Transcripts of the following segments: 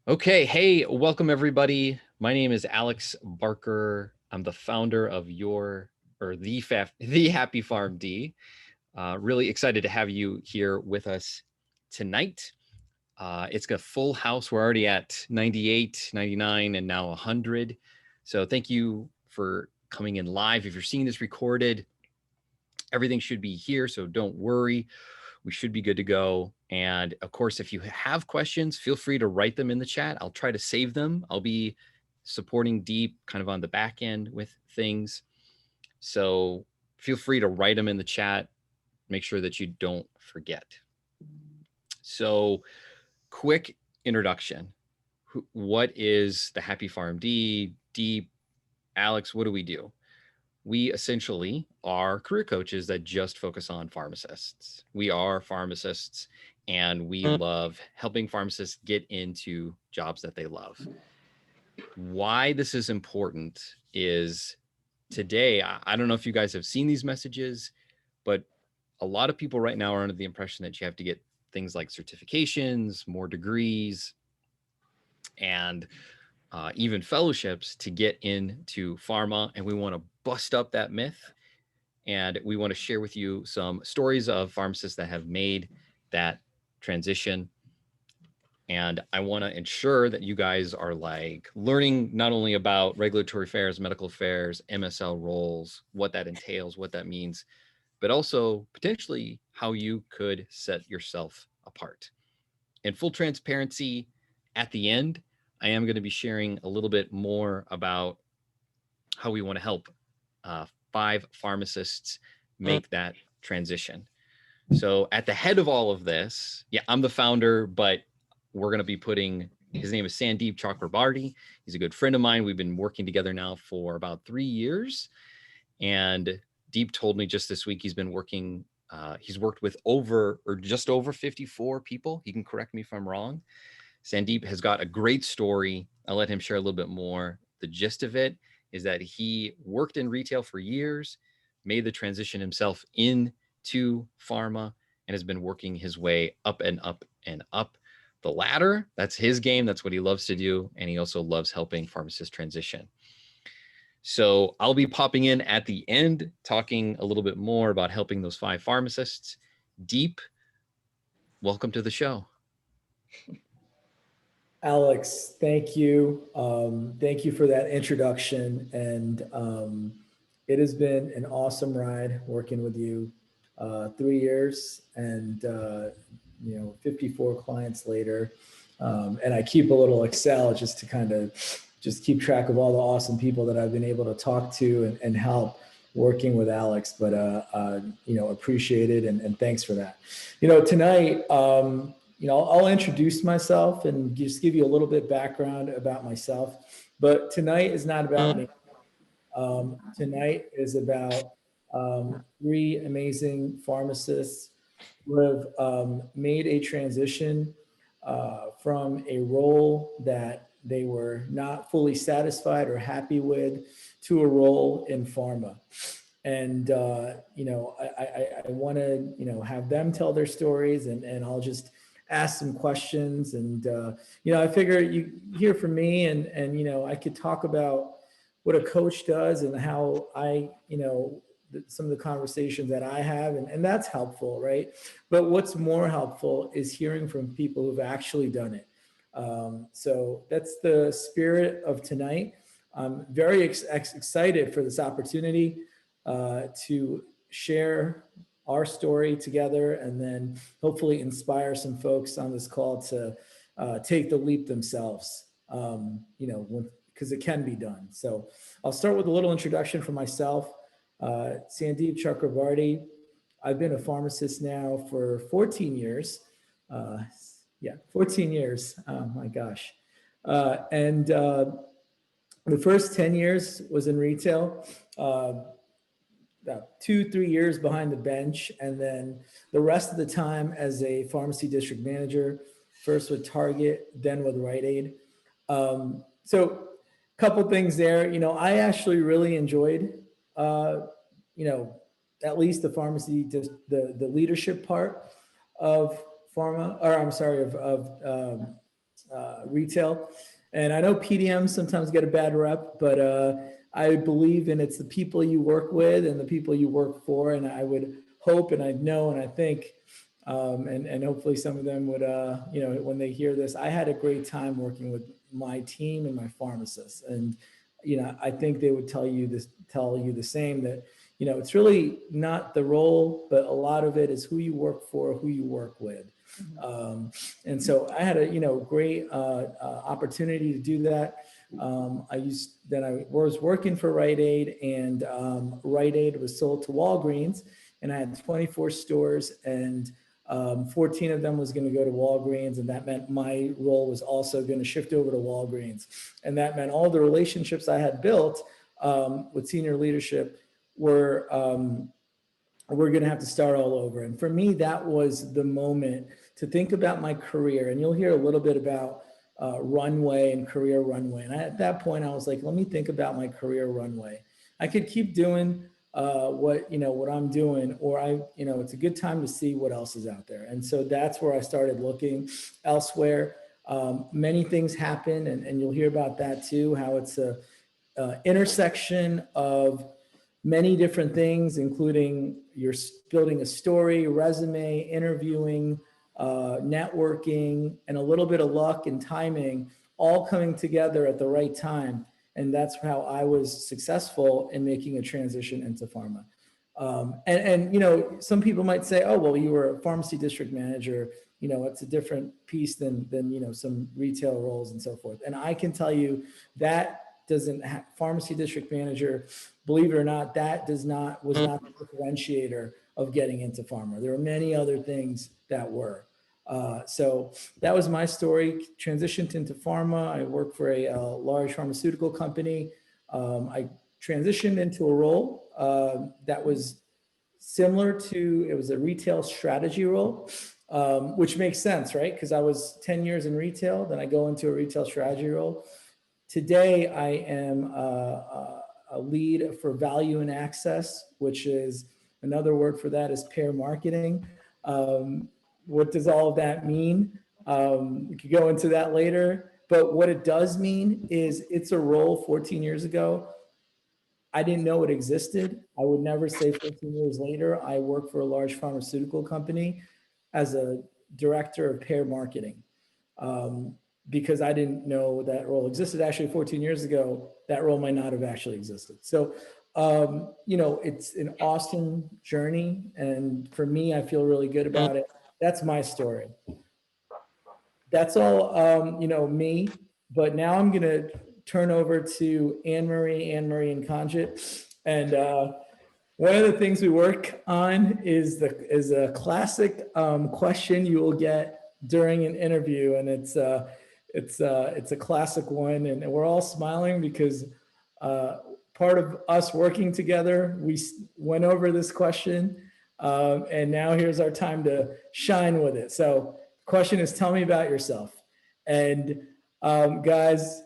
Okay, hey, welcome everybody. My name is Alex Barker. I'm the founder of the Happy Farm D. Really excited to have you here with us tonight. It's got a full house. We're already at 98, 99, and now 100. So thank you for coming in live. If you're seeing this recorded, everything should be here, so don't worry. We should be good to go. And of course, if you have questions, feel free to write them in the chat. I'll try to save them. I'll be supporting Deep kind of on the back end with things. So feel free to write them in the chat. Make sure that you don't forget. So quick introduction. What is the Happy Farm D? Deep, Alex, what do we do? We essentially are career coaches that just focus on pharmacists. We are pharmacists and we love helping pharmacists get into jobs that they love. Why this is important is today, I don't know if you guys have seen these messages, but a lot of people right now are under the impression that you have to get things like certifications, more degrees, and even fellowships to get into pharma. And we want to bust up that myth. And we want to share with you some stories of pharmacists that have made that transition. And I want to ensure that you guys are like learning not only about regulatory affairs, medical affairs, MSL roles, what that entails, what that means, but also potentially how you could set yourself apart. In full transparency, at the end, I am going to be sharing a little bit more about how we want to help 5 pharmacists make that transition. So at the head of all of this, yeah, I'm the founder, but we're going to be putting, his name is Sandeep Chakrabarty. He's a good friend of mine. We've been working together now for about 3 years. And Deep told me just this week he's been working, he's worked with just over 54 people. He can correct me if I'm wrong. Sandeep has got a great story. I'll let him share a little bit more. The gist of it is that he worked in retail for years, made the transition himself into pharma, and has been working his way up and up and up the ladder. That's his game. That's what he loves to do. And he also loves helping pharmacists transition. So I'll be popping in at the end, talking a little bit more about helping those 5 pharmacists. Deep, welcome to the show. Alex, thank you. Thank you for that introduction. And it has been an awesome ride working with you. 3 years and, 54 clients later. And I keep a little Excel just to kind of just keep track of all the awesome people that I've been able to talk to and help working with Alex, but, appreciate it. And thanks for that. Tonight, I'll introduce myself and just give you a little bit background about myself, but tonight is not about me. Tonight is about 3 amazing pharmacists who have made a transition from a role that they were not fully satisfied or happy with to a role in pharma. And, I want to, have them tell their stories and I'll just ask some questions. And, I figure you hear from me and, I could talk about what a coach does and how I, some of the conversations that I have, and that's helpful, right? But what's more helpful is hearing from people who've actually done it. So that's the spirit of tonight. I'm very excited for this opportunity to share our story together and then hopefully inspire some folks on this call to take the leap themselves, because it can be done. So I'll start with a little introduction for myself. Sandeep Chakrabarty. I've been a pharmacist now for 14 years. 14 years. Oh my gosh. And the first 10 years was in retail, about 2-3 years behind the bench. And then the rest of the time as a pharmacy district manager, first with Target, then with Rite Aid. So a couple things there, I actually really enjoyed, at least the pharmacy, just the leadership part of pharma, or I'm sorry, of retail. And I know PDMs sometimes get a bad rep, but I believe in it's the people you work with and the people you work for. And I would hope and I know and I think, and hopefully some of them would, when they hear this, I had a great time working with my team and my pharmacists. And, I think they would tell you the same, that, it's really not the role, but a lot of it is who you work for, who you work with. And so I had a great opportunity to do that. I was working for Rite Aid, and Rite Aid was sold to Walgreens, and I had 24 stores, and 14 of them was going to go to Walgreens, and that meant my role was also going to shift over to Walgreens, and that meant all the relationships I had built with senior leadership were we're going to have to start all over. And for me, that was the moment to think about my career. And you'll hear a little bit about runway and career runway. And at that point, I was like, let me think about my career runway. I could keep doing what I'm doing, or it's a good time to see what else is out there. And so that's where I started looking elsewhere. Many things happen, and you'll hear about that too, how it's a intersection of many different things, including you're building a story, resume, interviewing, networking, and a little bit of luck and timing, all coming together at the right time. And that's how I was successful in making a transition into pharma. Some people might say, oh, well, you were a pharmacy district manager. It's a different piece than some retail roles and so forth. And I can tell you that pharmacy district manager, believe it or not, was not the differentiator of getting into pharma. There were many other things that were. So that was my story. Transitioned into pharma. I worked for a large pharmaceutical company. I transitioned into a role that was similar to, it was a retail strategy role, which makes sense, right? Because I was 10 years in retail, then I go into a retail strategy role. Today, I am a lead for value and access, which is another word for that is pair marketing. What does all of that mean? We could go into that later, but what it does mean is it's a role 14 years ago. I didn't know it existed. I would never say 14 years later, I work for a large pharmaceutical company as a director of pair marketing. Because I didn't know that role existed. Actually, 14 years ago, that role might not have actually existed. So, it's an awesome journey. And for me, I feel really good about it. That's my story. That's all, me. But now I'm going to turn over to Anne-Marie and Conjit. And one of the things we work on is a classic question you will get during an interview. And it's a classic one, and we're all smiling because part of us working together, we went over this question, and now here's our time to shine with it. So the question is, tell me about yourself. And guys,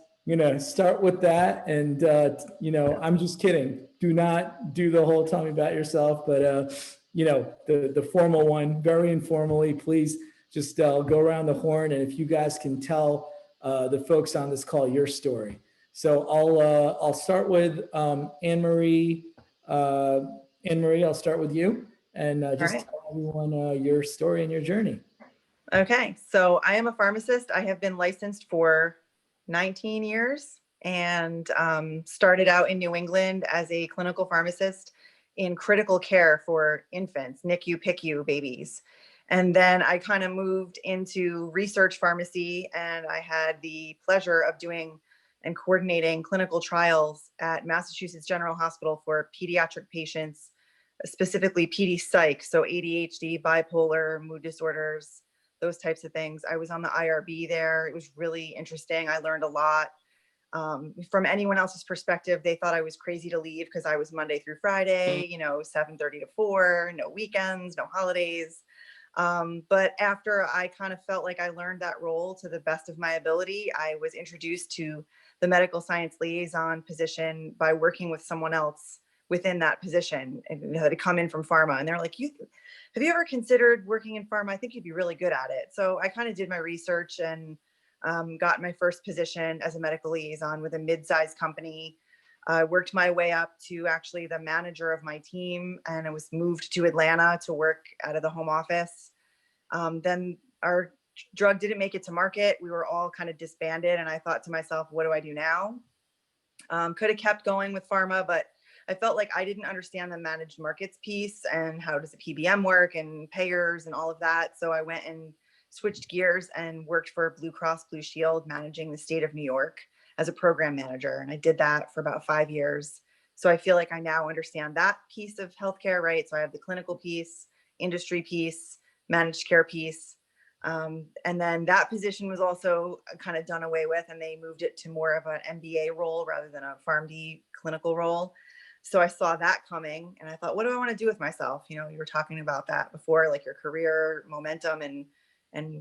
start with that. And, I'm just kidding. Do not do the whole tell me about yourself, but, the formal one, very informally, please just go around the horn. And if you guys can tell the folks on this call your story. So I'll start with Anne-Marie. Anne-Marie, I'll start with you, and just tell everyone your story and your journey. Okay, so I am a pharmacist. I have been licensed for 19 years and started out in New England as a clinical pharmacist in critical care for infants, NICU, PICU babies. And then I kind of moved into research pharmacy, and I had the pleasure of doing and coordinating clinical trials at Massachusetts General Hospital for pediatric patients, specifically PD psych, so ADHD, bipolar, mood disorders, those types of things. I was on the IRB there. It was really interesting. I learned a lot. From anyone else's perspective, they thought I was crazy to leave because I was Monday through Friday, 7:30 to 4, no weekends, no holidays. But after I kind of felt like I learned that role to the best of my ability, I was introduced to the medical science liaison position by working with someone else within that position, and had to come in from pharma. And they're like, have you ever considered working in pharma? I think you'd be really good at it. So I kind of did my research, and got my first position as a medical liaison with a mid-sized company. I worked my way up to actually the manager of my team, and I was moved to Atlanta to work out of the home office. Then our drug didn't make it to market. We were all kind of disbanded, and I thought to myself, what do I do now? Could have kept going with pharma, but I felt like I didn't understand the managed markets piece and how does a PBM work and payers and all of that. So I went and switched gears and worked for Blue Cross Blue Shield, managing the state of New York as a program manager. And I did that for about 5 years. So I feel like I now understand that piece of healthcare, right? So I have the clinical piece, industry piece, managed care piece. And then that position was also kind of done away with, and they moved it to more of an MBA role rather than a PharmD clinical role. So I saw that coming, and I thought, what do I want to do with myself? You know, you were talking about that before, like your career momentum and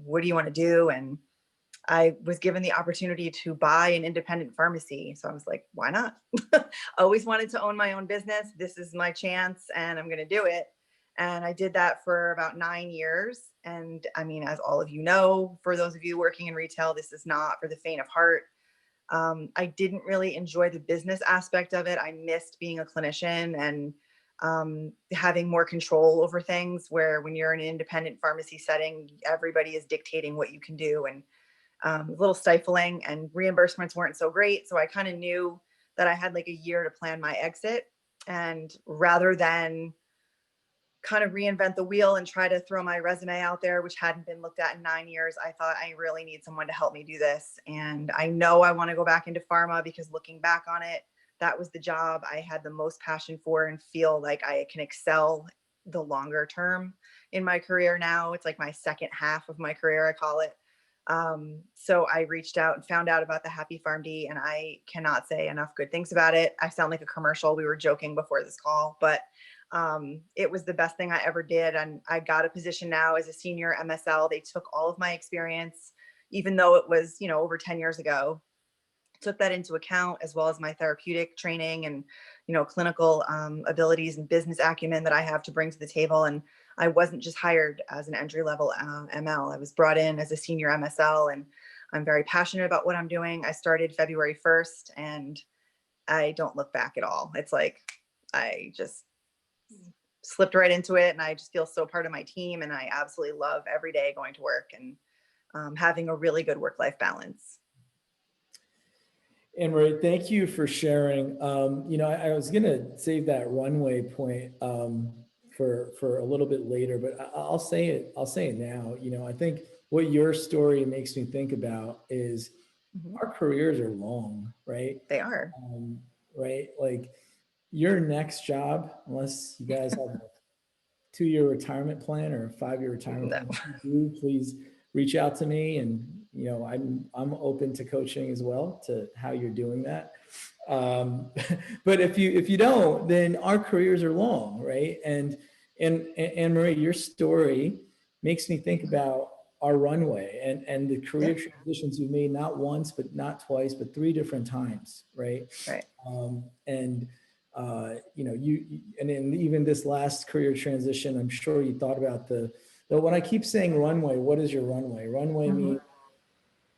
what do you want to do? And I was given the opportunity to buy an independent pharmacy. So I was like, why not? Always wanted to own my own business. This is my chance and I'm going to do it. And I did that for about 9 years. And I mean, as all of you know, for those of you working in retail, this is not for the faint of heart. I didn't really enjoy the business aspect of it. I missed being a clinician and having more control over things, where when you're in an independent pharmacy setting, everybody is dictating what you can do. And a little stifling, and reimbursements weren't so great. So I kind of knew that I had like a year to plan my exit. And rather than kind of reinvent the wheel and try to throw my resume out there, which hadn't been looked at in 9 years, I thought I really need someone to help me do this. And I know I want to go back into pharma because looking back on it, that was the job I had the most passion for and feel like I can excel the longer term in my career now. It's like my second half of my career, I call it. So I reached out and found out about the Happy PharmD, and I cannot say enough good things about it. I sound like a commercial. We were joking before this call, but it was the best thing I ever did. And I got a position now as a senior MSL. They took all of my experience, even though it was, you know, over 10 years ago, took that into account, as well as my therapeutic training and, you know, clinical abilities and business acumen that I have to bring to the table. And I wasn't just hired as an entry level ML. I was brought in as a senior MSL, and I'm very passionate about what I'm doing. I started February 1st, and I don't look back at all. It's like I just slipped right into it, and I just feel so part of my team, and I absolutely love every day going to work and having a really good work-life balance. Anne-Marie, thank you for sharing. You know, I was going to save that runway point for a little bit later, but I'll say it. I'll say it now. You know, I think what your story makes me think about is our careers are long, right? They are. Right. Like your next job, unless you guys have a 2-year retirement plan or a 5-year retirement plan, if you do, please reach out to me, and you know I'm open to coaching as well to how you're doing that. But if you don't, then our careers are long, right? And Anne-Marie, your story makes me think about our runway and the career transitions you made, not once, but not twice, but 3 different times, right? Right. You know, and in even this last career transition, I'm sure you thought about when I keep saying runway, what is your runway? Runway means,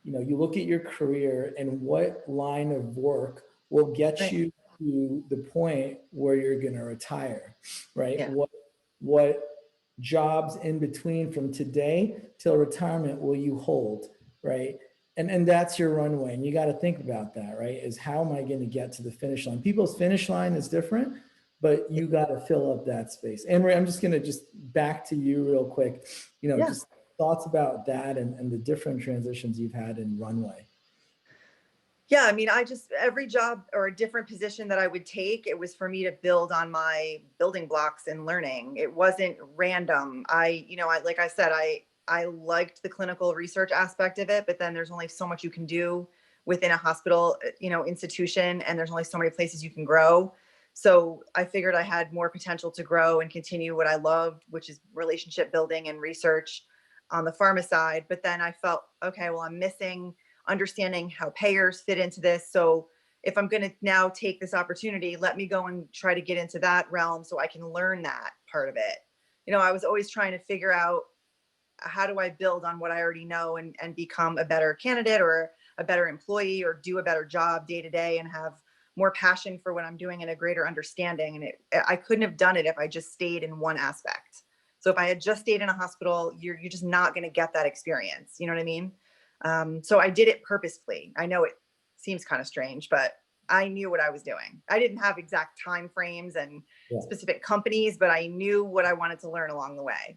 you know, you look at your career and what line of work will get you to the point where you're going to retire, right? Yeah. What jobs in between from today till retirement will you hold, right? And that's your runway. And you got to think about that, right? Is how am I going to get to the finish line? People's finish line is different, but you got to fill up that space. Anne-Marie, I'm just going to back to you real quick, you know, just thoughts about that and the different transitions you've had in runway. Yeah, I mean, every job or a different position that I would take, it was for me to build on my building blocks and learning. It wasn't random. Like I said, I liked the clinical research aspect of it, but then there's only so much you can do within a hospital, you know, institution, and there's only so many places you can grow. So I figured I had more potential to grow and continue what I loved, which is relationship building and research on the pharma side. But then I felt, okay, well, I'm missing understanding how payers fit into this. So if I'm going to now take this opportunity, let me go and try to get into that realm so I can learn that part of it. You know, I was always trying to figure out how do I build on what I already know and become a better candidate or a better employee or do a better job day to day and have more passion for what I'm doing and a greater understanding. And I couldn't have done it if I just stayed in one aspect. So if I had just stayed in a hospital, you're just not going to get that experience. You know what I mean? So I did it purposefully. I know it seems kind of strange, but I knew what I was doing. I didn't have exact time frames and specific companies, but I knew what I wanted to learn along the way.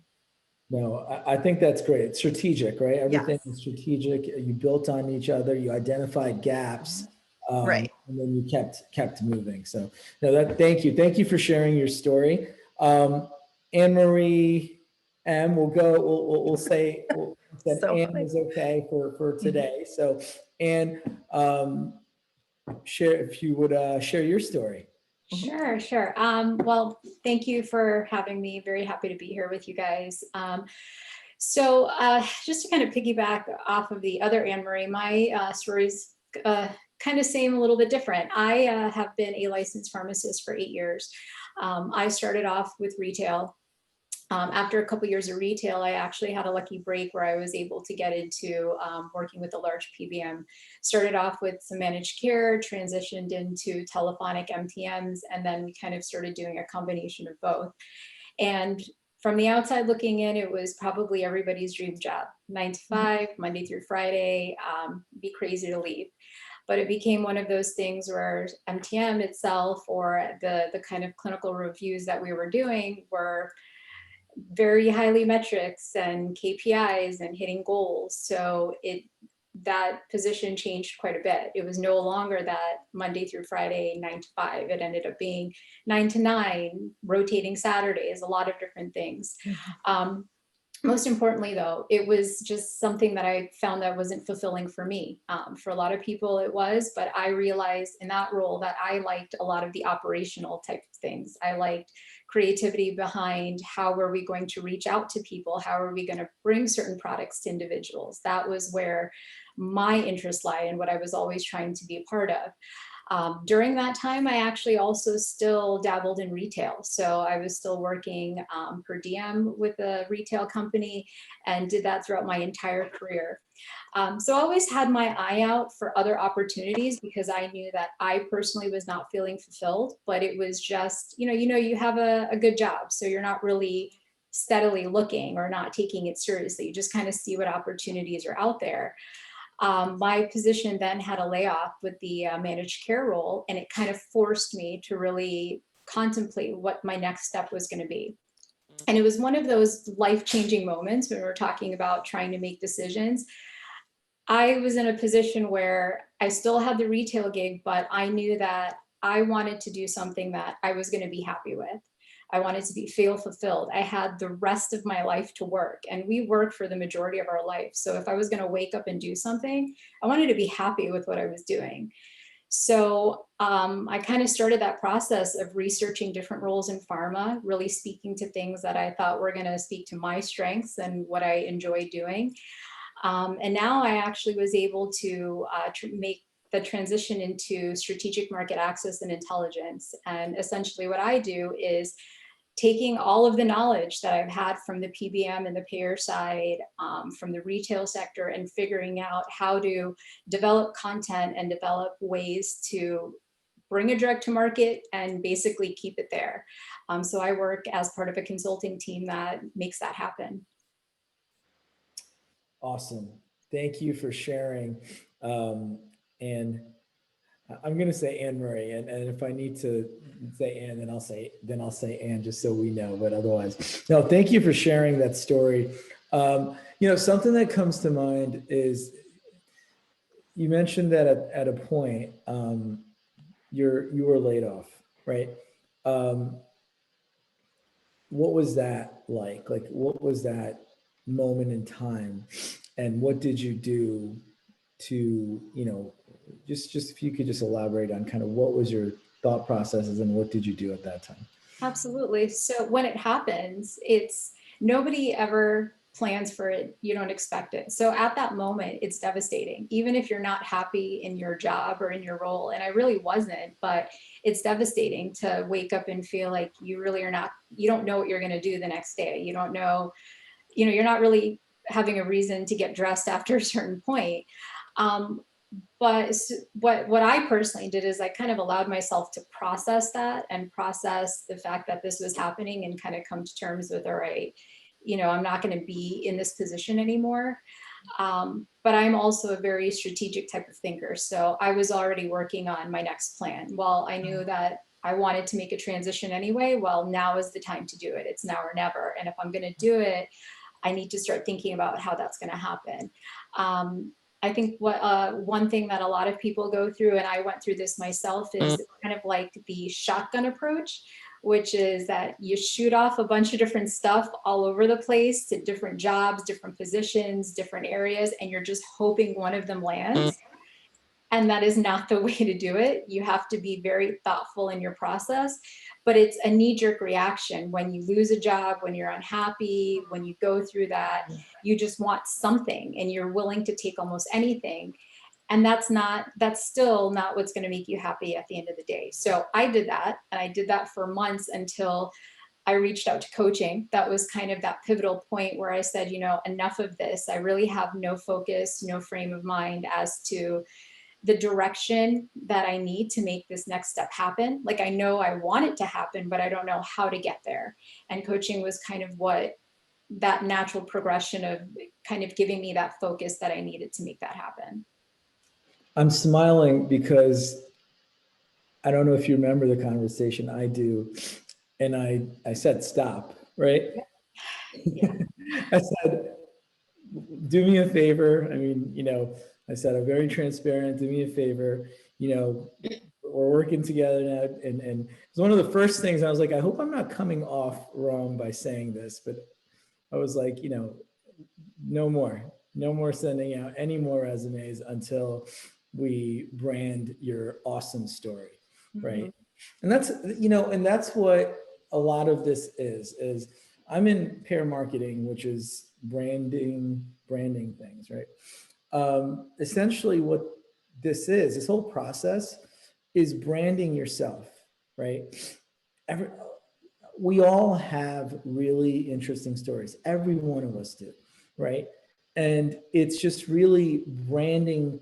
No, I think that's great. It's strategic, right? Everything Yes. is strategic. You built on each other. You identified gaps, Right. and then you kept moving. So, no, thank you. Thank you for sharing your story. Anne Marie M. We'll say that So Anne funny. is okay for today. So, Anne, share if you would share your story. Sure, sure. Well, thank you for having me. Very happy to be here with you guys. So just to kind of piggyback off of the other Anne Marie, my story's kind of same, a little bit different. I have been a licensed pharmacist for 8 years. I started off with retail. After a couple years of retail, I actually had a lucky break where I was able to get into working with a large PBM. Started off with some managed care, transitioned into telephonic MTMs, and then we kind of started doing a combination of both. And from the outside looking in, it was probably everybody's dream job, 9 to 5, Monday through Friday, be crazy to leave. But it became one of those things where MTM itself or the kind of clinical reviews that we were doing were very highly metrics and KPIs and hitting goals. So that position changed quite a bit. It was no longer that Monday through Friday, 9 to 5. It ended up being 9 to 9, rotating Saturdays, a lot of different things. Most importantly, though, it was just something that I found that wasn't fulfilling for me. For a lot of people it was, but I realized in that role that I liked a lot of the operational type of things. I liked creativity behind how were we going to reach out to people? How are we going to bring certain products to individuals? That was where my interest lie and what I was always trying to be a part of. During that time, I actually also still dabbled in retail. So I was still working per diem with a retail company and did that throughout my entire career. So I always had my eye out for other opportunities because I knew that I personally was not feeling fulfilled, but it was just, you have a good job. So you're not really steadily looking or not taking it seriously. You just kind of see what opportunities are out there. My position then had a layoff with the managed care role, and it kind of forced me to really contemplate what my next step was going to be. And it was one of those life-changing moments when we're talking about trying to make decisions. I was in a position where I still had the retail gig, but I knew that I wanted to do something that I was going to be happy with. I wanted to feel fulfilled. I had the rest of my life to work, and we work for the majority of our life. So if I was going to wake up and do something, I wanted to be happy with what I was doing. So I kind of started that process of researching different roles in pharma, really speaking to things that I thought were going to speak to my strengths and what I enjoy doing. And now I actually was able to make the transition into strategic market access and intelligence. And essentially what I do is taking all of the knowledge that I've had from the PBM and the payer side, from the retail sector, and figuring out how to develop content and develop ways to bring a drug to market and basically keep it there. So I work as part of a consulting team that makes that happen. Awesome. Thank you for sharing. And I'm going to say Anne Marie, and if I need to say Anne, then I'll say Anne, just so we know. But otherwise, no. Thank you for sharing that story. Something that comes to mind is you mentioned that at a point you were laid off, right? What was that like? Like, what was that moment in time, and what did you do to, just if you could just elaborate on kind of what was your thought processes and what did you do at that time? Absolutely. So when it happens, it's nobody ever plans for it. You don't expect it. So at that moment, it's devastating, even if you're not happy in your job or in your role. And I really wasn't, but it's devastating to wake up and feel like you really are not, you don't know what you're going to do the next day. You don't know, you're not really having a reason to get dressed after a certain point. But what I personally did is I kind of allowed myself to process that and process the fact that this was happening and kind of come to terms with, all right, I'm not going to be in this position anymore. But I'm also a very strategic type of thinker. So I was already working on my next plan. Well, I knew that I wanted to make a transition anyway. Well, now is the time to do it. It's now or never. And if I'm going to do it, I need to start thinking about how that's going to happen. I think one thing that a lot of people go through, and I went through this myself, is kind of like the shotgun approach, which is that you shoot off a bunch of different stuff all over the place to different jobs, different positions, different areas, and you're just hoping one of them lands. And that is not the way to do it. You have to be very thoughtful in your process, but it's a knee-jerk reaction. When you lose a job, when you're unhappy, when you go through that, you just want something and you're willing to take almost anything. And that's still not what's going to make you happy at the end of the day. So I did that, and I did that for months until I reached out to coaching. That was kind of that pivotal point where I said, enough of this. I really have no focus, no frame of mind as to the direction that I need to make this next step happen. Like, I know I want it to happen, but I don't know how to get there. And coaching was kind of that natural progression of kind of giving me that focus that I needed to make that happen. I'm smiling because I don't know if you remember the conversation. I do. And I said, stop, right? Yeah. I said, do me a favor. I mean, I said, I'm very transparent. Do me a favor. We're working together now. And it's one of the first things I was like, I hope I'm not coming off wrong by saying this, but I was like, no more sending out any more resumes until we brand your awesome story. Right. And that's what a lot of this is I'm in pair marketing, which is branding things, right? Essentially what this whole process is branding yourself, right? We all have really interesting stories. Every one of us do, right? And it's just really branding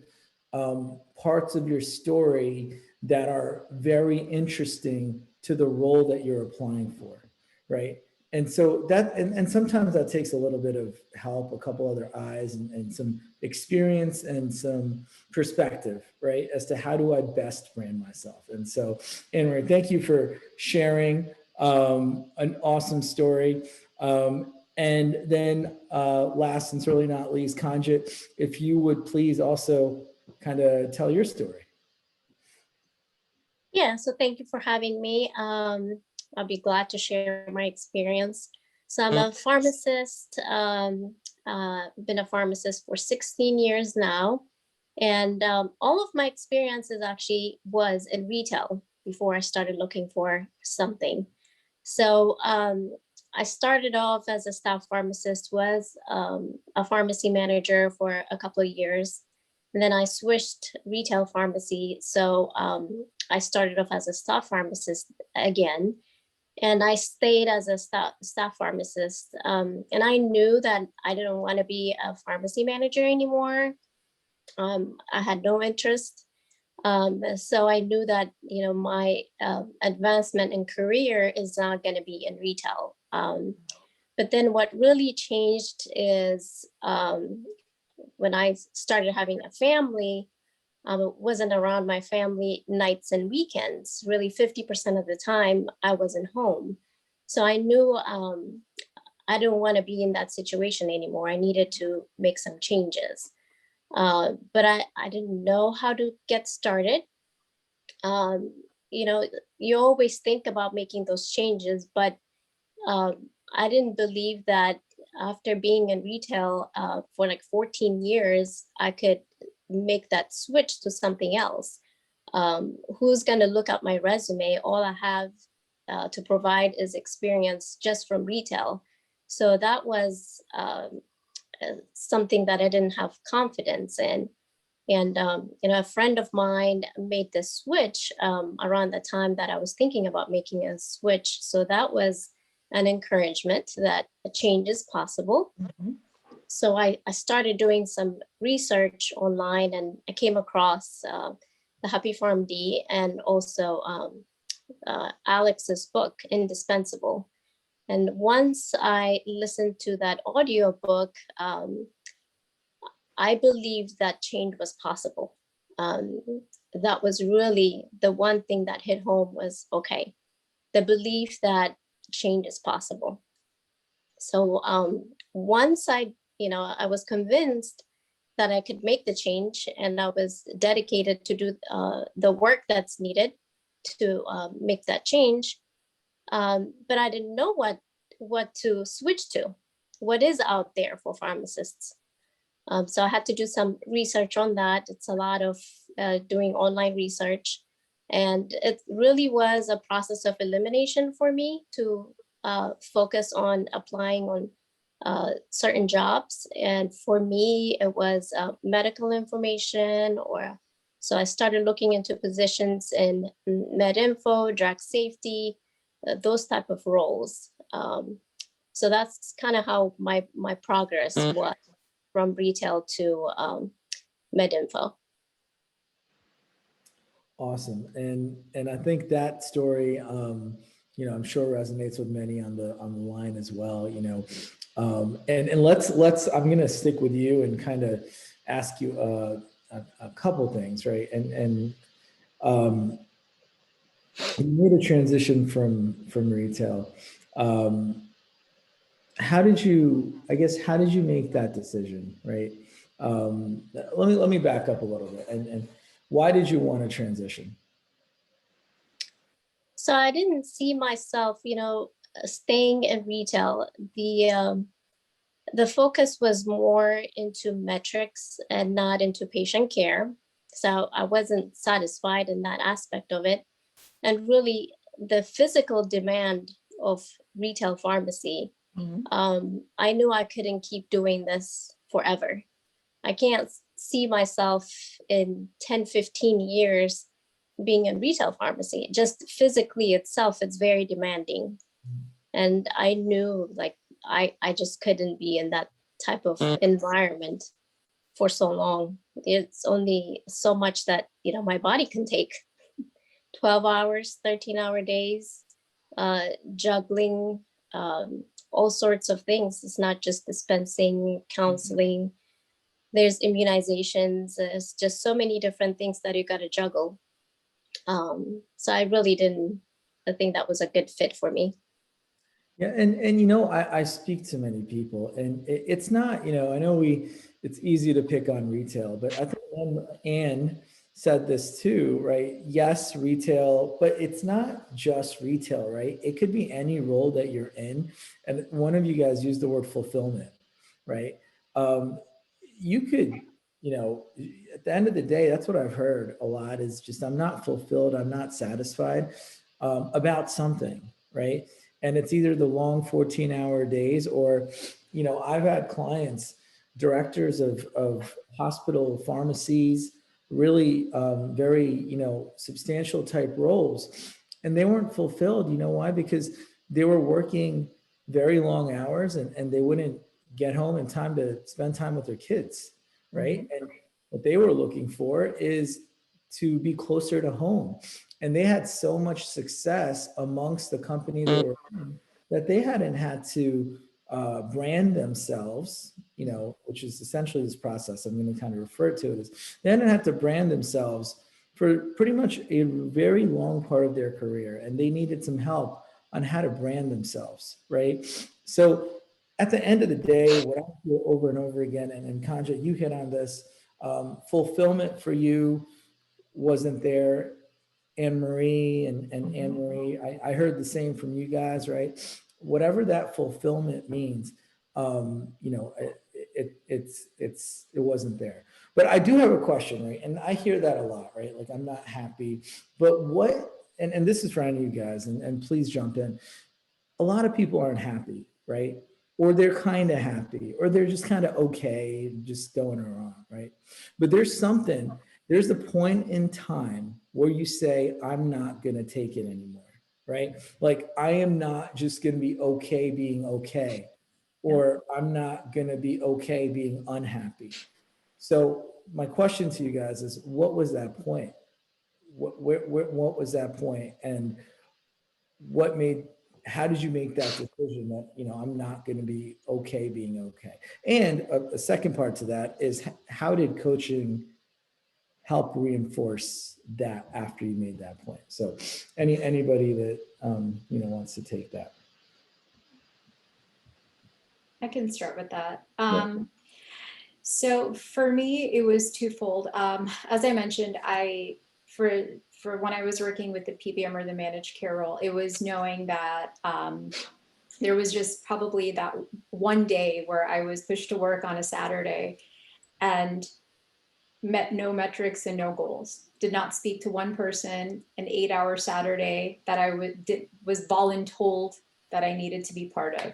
parts of your story that are very interesting to the role that you're applying for, right? And so and sometimes that takes a little bit of help, a couple other eyes and some experience and some perspective, right? As to how do I best brand myself. And so, Anne-Marie, thank you for sharing an awesome story. And then last and certainly not least, Kanjit, if you would please also kind of tell your story. Yeah, so thank you for having me. I'll be glad to share my experience. So I'm a pharmacist, been a pharmacist for 16 years now. And all of my experiences actually was in retail before I started looking for something. So I started off as a staff pharmacist, was a pharmacy manager for a couple of years. And then I switched retail pharmacy. So I started off as a staff pharmacist again. And I stayed as a staff pharmacist. And I knew that I didn't want to be a pharmacy manager anymore. I had no interest. So I knew that, my advancement in career is not going to be in retail. But then what really changed is when I started having a family, it wasn't around my family nights and weekends. Really 50% of the time I wasn't home. So I knew I didn't want to be in that situation anymore. I needed to make some changes. But I didn't know how to get started. You always think about making those changes, but I didn't believe that after being in retail for like 14 years, I could make that switch to something else. Who's going to look at my resume? All I have to provide is experience just from retail. So that was something that I didn't have confidence in. And, a friend of mine made the switch around the time that I was thinking about making a switch. So that was an encouragement that a change is possible. Mm-hmm. So I started doing some research online, and I came across the Happy Farm D, and also Alex's book, Indispensable. And once I listened to that audiobook, I believed that change was possible. Um, that was really the one thing that hit home was, okay, the belief that change is possible. So once I was convinced that I could make the change, and I was dedicated to do the work that's needed to make that change. But I didn't know what to switch to, what is out there for pharmacists. So I had to do some research on that. It's a lot of doing online research. And it really was a process of elimination for me to focus on applying on certain jobs. And for me, it was medical information, or so I started looking into positions in med info, drug safety, those type of roles. So that's kind of how my progress was from retail to MedInfo. Awesome. And I think that story, I'm sure resonates with many on the line as well, and let's, I'm going to stick with you and kind of ask you a couple things, right? And you made a transition from retail. How did you make that decision, right? Let me back up a little bit. And why did you want to transition? So I didn't see myself, staying in retail. The focus was more into metrics and not into patient care. So I wasn't satisfied in that aspect of it. And really, the physical demand of retail pharmacy, I knew I couldn't keep doing this forever. I can't see myself in 10, 15 years being in retail pharmacy. Just physically itself, it's very demanding. And I knew I just couldn't be in that type of environment for so long. It's only so much that, my body can take. 12 hours, 13-hour days, juggling, all sorts of things. It's not just dispensing, counseling. There's immunizations. There's just so many different things that you got to juggle. So I really didn't think that was a good fit for me. Yeah, and I speak to many people, and it's not, I know it's easy to pick on retail, but I think Anne said this too, right? Yes, retail, but it's not just retail, right? It could be any role that you're in. And one of you guys used the word fulfillment, right? You could, at the end of the day, that's what I've heard a lot is just, I'm not fulfilled, I'm not satisfied about something, right? And it's either the long 14-hour days or, I've had clients, directors of hospital pharmacies, really very, substantial type roles. And they weren't fulfilled. You know why? Because they were working very long hours and they wouldn't get home in time to spend time with their kids, right? And what they were looking for is to be closer to home. And they had so much success amongst the company they were in that they hadn't had to brand themselves, which is essentially this process I'm going to kind of refer to it as. They hadn't had to brand themselves for pretty much a very long part of their career. And they needed some help on how to brand themselves, right? So at the end of the day, what I hear over and over again, and Kanja, you hit on this, fulfillment for you wasn't there. Anne Marie and Anne Marie, I heard the same from you guys, right? Whatever that fulfillment means, it wasn't there. But I do have a question, right? And I hear that a lot, right? Like, I'm not happy, but what, and this is for any of you guys, and please jump in. A lot of people aren't happy, right? Or they're kind of happy, or they're just kind of okay, just going around, right? But there's the point in time where you say, I'm not going to take it anymore, right? Like, I am not just going to be okay being okay. or I'm not going to be okay being unhappy. So my question to you guys is, what was that point? What was that point? And how did you make that decision that, I'm not going to be okay being okay? And a second part to that is, how did coaching help reinforce that after you made that point? So anybody that, wants to take that. I can start with that. Yeah. So for me, it was twofold. As I mentioned, for when I was working with the PBM or the managed care role, it was knowing that there was just probably that one day where I was pushed to work on a Saturday and met no metrics and no goals. Did not speak to one person. An 8-hour Saturday that I was voluntold that I needed to be part of.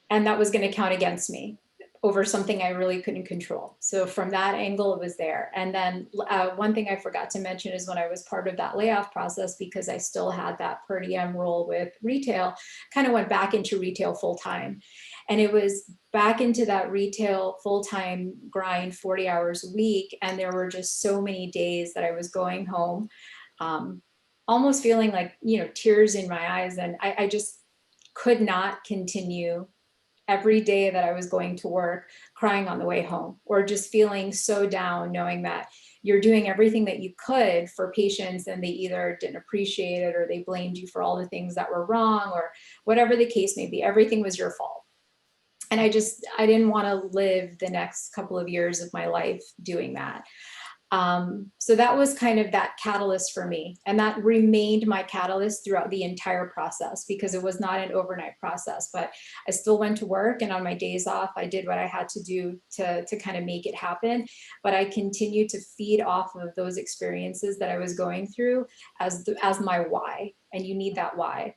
And that was going to count against me over something I really couldn't control. So from that angle, it was there. And then one thing I forgot to mention is when I was part of that layoff process, because I still had that per diem role with retail, kind of went back into retail full time. And it was back into that retail full-time grind, 40 hours a week. And there were just so many days that I was going home, almost feeling like, tears in my eyes. And I just could not continue every day that I was going to work crying on the way home, or just feeling so down, knowing that you're doing everything that you could for patients and they either didn't appreciate it or they blamed you for all the things that were wrong, or whatever the case may be. Everything was your fault. And I didn't want to live the next couple of years of my life doing that. So that was kind of that catalyst for me. And that remained my catalyst throughout the entire process, because it was not an overnight process, but I still went to work, and on my days off, I did what I had to do to kind of make it happen. But I continued to feed off of those experiences that I was going through as my why. And you need that why.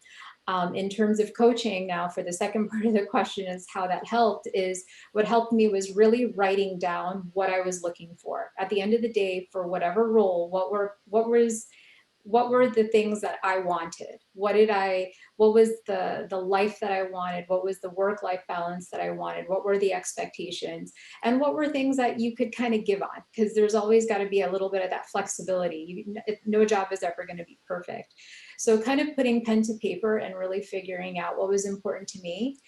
In terms of coaching now, for the second part of the question is how that helped, is what helped me was really writing down what I was looking for. At the end of the day, for whatever role, what were the things that I wanted? What was the life that I wanted? What was the work-life balance that I wanted? What were the expectations? And what were things that you could kind of give on? Because there's always got to be a little bit of that flexibility. No job is ever going to be perfect. So kind of putting pen to paper and really figuring out what was important to me.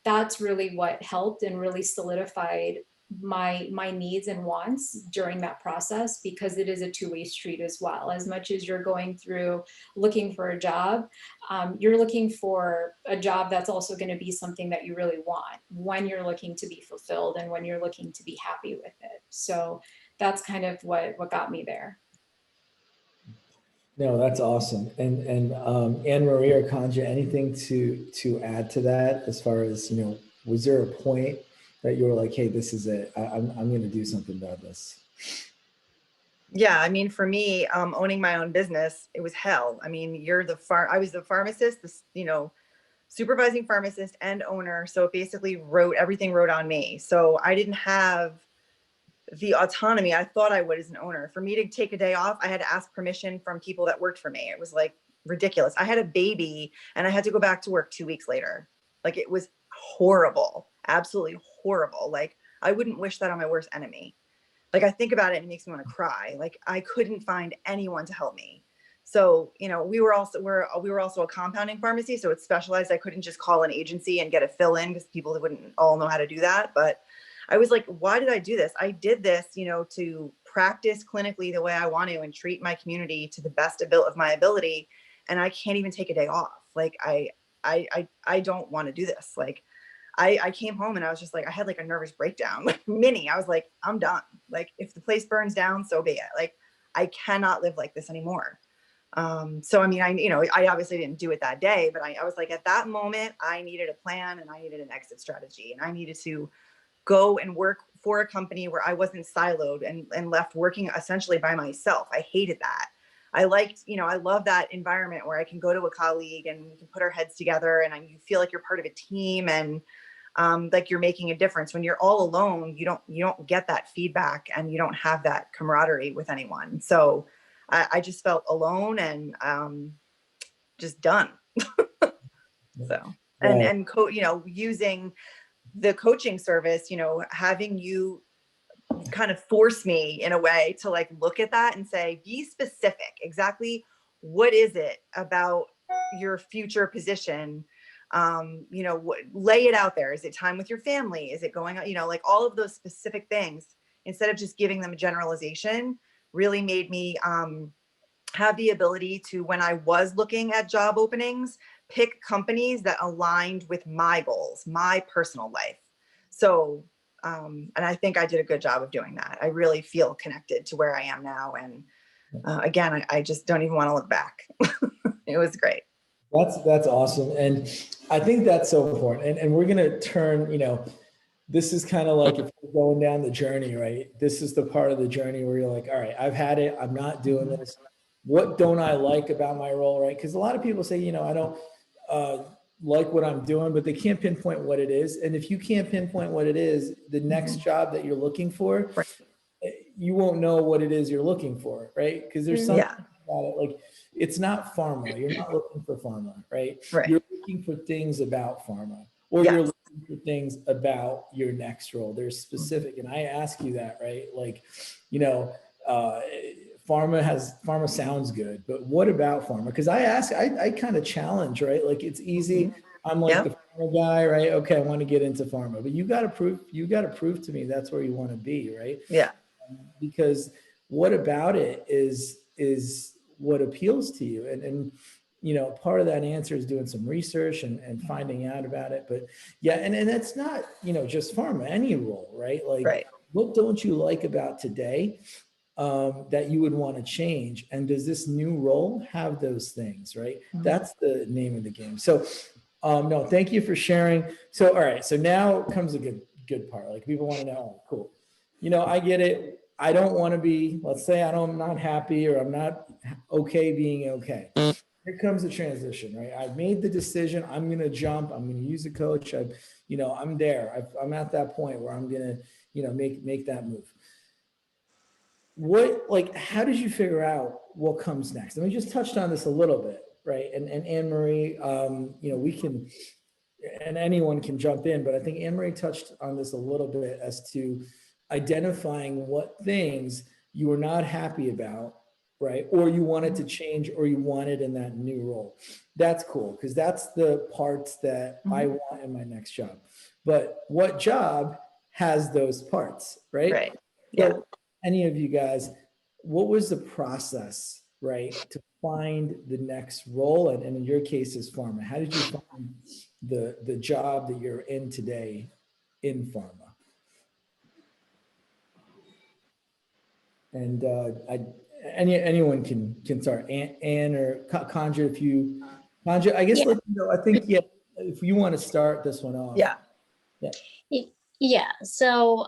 That's really what helped and really solidified my needs and wants during that process, because it is a two-way street as well. As much as you're going through looking for a job, you're looking for a job that's also going to be something that you really want when you're looking to be fulfilled and when you're looking to be happy with it. So that's kind of what got me there. No, that's awesome. And Anne Marie or Kanja, anything to add to that, as far as, was there a point that you were like, hey, this is it, I'm going to do something about this? Yeah, I mean, for me, owning my own business, it was hell. I mean, I was the pharmacist, supervising pharmacist and owner. So it basically everything wrote on me. So I didn't have the autonomy I thought I would as an owner. For me to take a day off, I had to ask permission from people that worked for me. It was like ridiculous. I had a baby and I had to go back to work 2 weeks later. Like, it was horrible, absolutely horrible. Like, I wouldn't wish that on my worst enemy. Like, I think about it and it makes me want to cry. Like, I couldn't find anyone to help me. So, we were also a compounding pharmacy. So it's specialized. I couldn't just call an agency and get a fill in, because people wouldn't all know how to do that. But I was like, why did I do this? I did this, to practice clinically the way I want to and treat my community to the best of my ability. And I can't even take a day off. Like, I don't want to do this. Like, I came home and I was just like, I had like a nervous breakdown, like mini. I was like, I'm done. Like, if the place burns down, so be it. Like, I cannot live like this anymore. So, I mean, I obviously didn't do it that day, but I was like, at that moment, I needed a plan and I needed an exit strategy, and I needed to go and work for a company where I wasn't siloed and left working essentially by myself. I hated that. I love that environment where I can go to a colleague and we can put our heads together and you feel like you're part of a team and like you're making a difference. When you're all alone, you don't get that feedback and you don't have that camaraderie with anyone. So I just felt alone and just done. So, Right. and using the coaching service, having you kind of force me in a way to like look at that and say, be specific. Exactly what is it about your future position? Lay it out there. Is it time with your family? Is it going on? Like all of those specific things, instead of just giving them a generalization, really made me have the ability to, when I was looking at job openings, pick companies that aligned with my goals, my personal life. So, and I think I did a good job of doing that. I really feel connected to where I am now. And again, I just don't even want to look back. It was great. That's awesome. And I think that's so important. And we're going to turn, this is kind of like if we're going down the journey, right? This is the part of the journey where you're like, all right, I've had it. I'm not doing this. What don't I like about my role, right? Because a lot of people say, I don't like what I'm doing, but they can't pinpoint what it is. And if you can't pinpoint what it is, the next job that you're looking for, you won't know what it is you're looking for, right? Because there's something about it, like it's not pharma. You're not looking for pharma, right? You're looking for things about pharma, or you're looking for things about your next role. They're specific. And I ask you that, right? Like, pharma sounds good, but what about pharma? Because I kind of challenge, right? Like it's easy. I'm like the pharma guy, right? Okay, I want to get into pharma, but you got to prove to me that's where you want to be, right? Yeah. Because what about it is what appeals to you, and part of that answer is doing some research and finding out about it. But yeah, and that's not just pharma, any role, right? Like what don't you like about today that you would want to change, and does this new role have those things, right? That's the name of the game. So no, thank you for sharing. So all right, so now comes a good part. Like people want to know, oh, cool, I get it. I don't want to be, let's say I'm not happy, or I'm not okay being okay. Here comes the transition, right? I've made the decision. I'm going to jump. I'm going to use a coach. I'm there. I'm at that point where I'm going to, make that move. How did you figure out what comes next? And we just touched on this a little bit, right? And Anne-Marie, we can, and anyone can jump in, but I think Anne-Marie touched on this a little bit as to identifying what things you were not happy about, right? Or you wanted to change, or you wanted in that new role. That's cool, because that's the parts that I want in my next job. But what job has those parts, right? Right. Yeah. So any of you guys, what was the process, right, to find the next role? And in your case is pharma. How did you find the job that you're in today in pharma? And anyone can start. Anne or Conjure, Conjure, I guess. Yeah. Let me know. I think if you want to start this one off. Yeah. So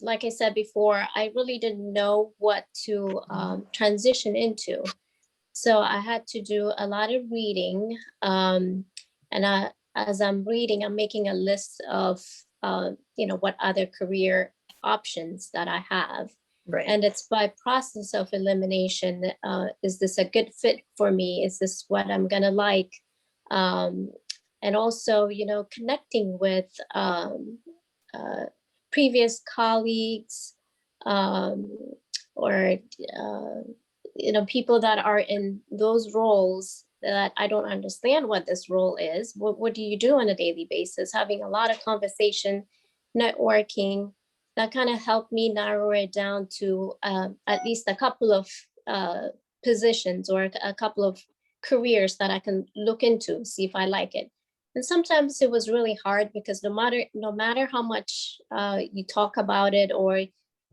like I said before, I really didn't know what to transition into. So I had to do a lot of reading, and as I'm reading, I'm making a list of what other career options that I have. Right. And it's by process of elimination. Is this a good fit for me? Is this what I'm gonna like? And also, connecting with previous colleagues, or people that are in those roles that I don't understand what this role is. What do you do on a daily basis? Having a lot of conversation, networking, that kind of helped me narrow it down to at least a couple of positions, or a couple of careers that I can look into, see if I like it. And sometimes it was really hard, because no matter how much you talk about it or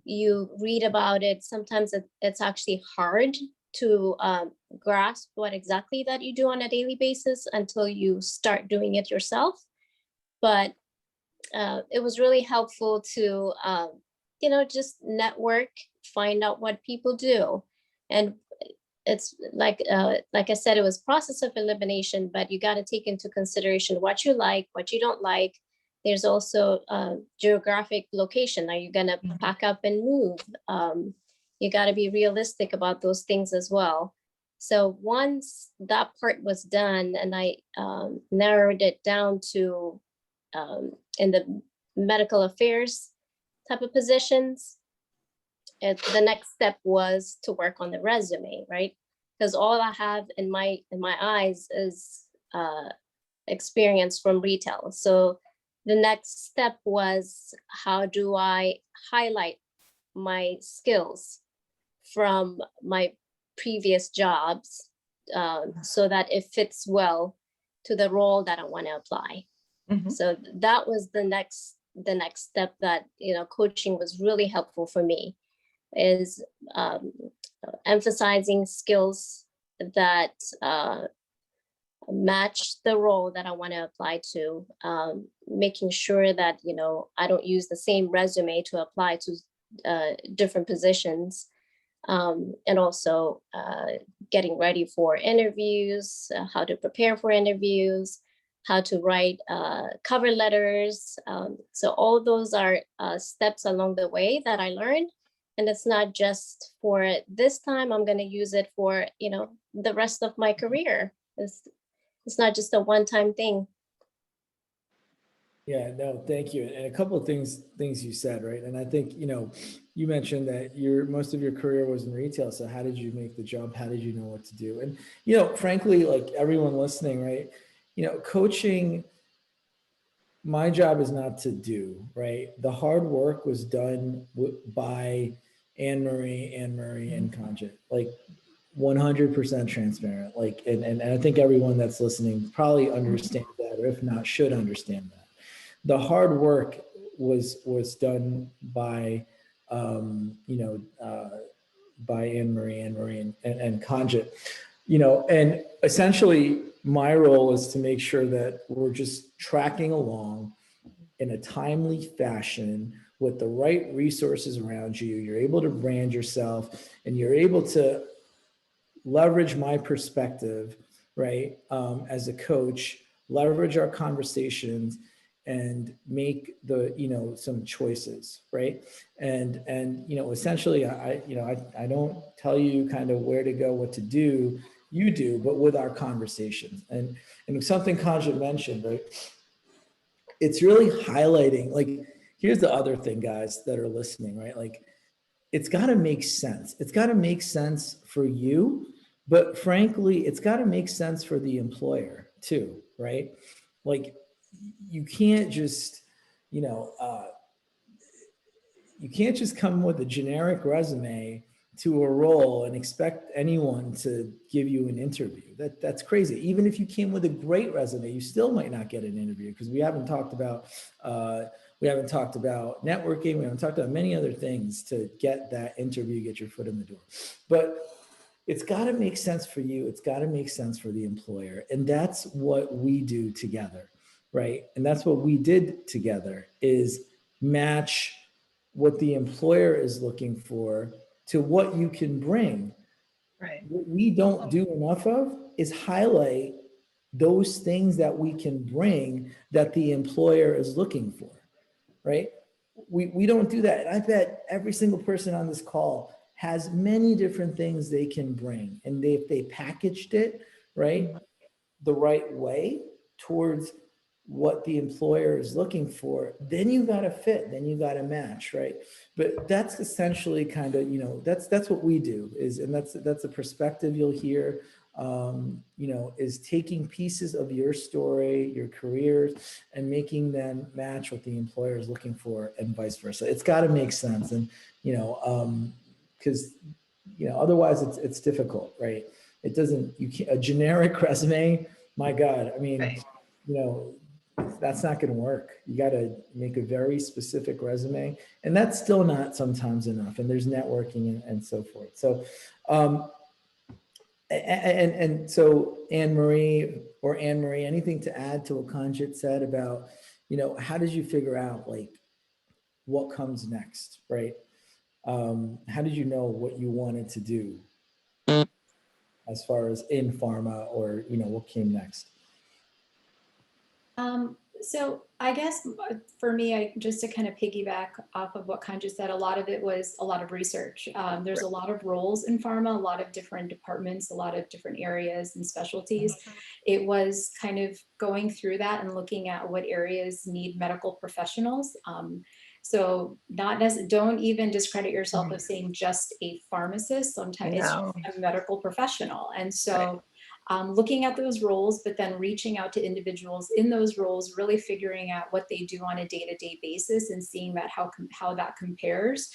you read about it, sometimes it's actually hard to grasp what exactly that you do on a daily basis until you start doing it yourself. But it was really helpful to just network, find out what people do. And it's like I said, it was process of elimination, but you got to take into consideration what you like, what you don't like. There's also geographic location. Are you going to pack up and move? You got to be realistic about those things as well. So once that part was done and I narrowed it down to in the medical affairs type of positions, the next step was to work on the resume, right? Because all I have in my eyes is experience from retail. So the next step was, how do I highlight my skills from my previous jobs so that it fits well to the role that I want to apply. Mhm. So that was the next step that, you know, coaching was really helpful for me, is emphasizing skills that match the role that I want to apply to, making sure that, you know, I don't use the same resume to apply to different positions, and also getting ready for interviews, how to prepare for interviews, how to write cover letters. So all those are steps along the way that I learned. And it's not just for this time, I'm going to use it for, you know, the rest of my career. It's not just a one-time thing. Yeah, no, thank you. And a couple of things you said, right? And I think, you know, you mentioned that most of your career was in retail. So how did you make the jump? How did you know what to do? And, you know, frankly, like everyone listening, right? You know, coaching, my job is not to do, right? The hard work was done by Anne Marie, and Conjit, like 100% transparent. Like, and I think everyone that's listening probably understands that, or if not, should understand that. The hard work was done by, by Anne Marie, and Conjit, you know, and essentially my role is to make sure that we're just tracking along in a timely fashion with the right resources around you. You're able to brand yourself, and you're able to leverage my perspective, right? As a coach, leverage our conversations and make some choices, right? And essentially, I don't tell you kind of where to go, what to do. You do, but with our conversations. And something Kanja mentioned, right? It's really highlighting, like, here's the other thing, guys that are listening, right? Like, it's got to make sense. It's got to make sense for you, but frankly, it's got to make sense for the employer too, right? Like, you can't just, you know, you can't just come with a generic resume to a role and expect anyone to give you an interview. That's crazy. Even if you came with a great resume, you still might not get an interview, because we haven't talked about networking. We haven't talked about many other things to get that interview, get your foot in the door. But it's got to make sense for you. It's got to make sense for the employer. And that's what we do together, right? And that's what we did together, is match what the employer is looking for to what you can bring. Right. What we don't do enough of is highlight those things that we can bring that the employer is looking for, right? We don't do that. And I bet every single person on this call has many different things they can bring. And if they packaged it, right, the right way towards what the employer is looking for, then you got to fit, then you got to match, right? But that's essentially kind of, that's what we do is, and that's a perspective you'll hear, is taking pieces of your story, your careers, and making them match what the employer is looking for, and vice versa. It's got to make sense. And, because, otherwise it's difficult, right? It doesn't, a generic resume, my God, I mean, Right. that's not going to work. You got to make a very specific resume, and that's still not sometimes enough. And there's networking and so forth. So, so Anne Marie, anything to add to what Kanjit said about, how did you figure out like what comes next, right? How did you know what you wanted to do as far as in pharma, or, what came next? So I guess for me, just to kind of piggyback off of what Khan just said, a lot of it was a lot of research. There's a lot of roles in pharma, a lot of different departments, a lot of different areas and specialties. It was kind of going through that and looking at what areas need medical professionals. So don't even discredit yourself of saying just a pharmacist. Sometimes it's No. just a medical professional. And so looking at those roles, but then reaching out to individuals in those roles, really figuring out what they do on a day-to-day basis and seeing that how that compares.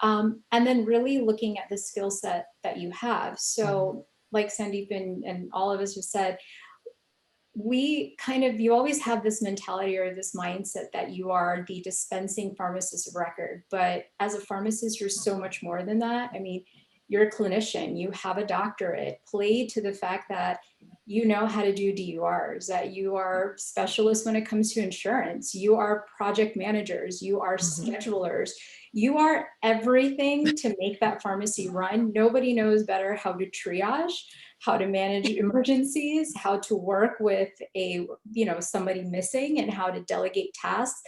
And then really looking at the skill set that you have. So like Sandeep and all of us have said, you always have this mentality or this mindset that you are the dispensing pharmacist of record. But as a pharmacist, you're so much more than that. I mean, you're a clinician, you have a doctorate, play to the fact that you know how to do DURs, that you are specialists when it comes to insurance, you are project managers, you are schedulers, you are everything to make that pharmacy run. Nobody knows better how to triage, how to manage emergencies, how to work with somebody missing and how to delegate tasks.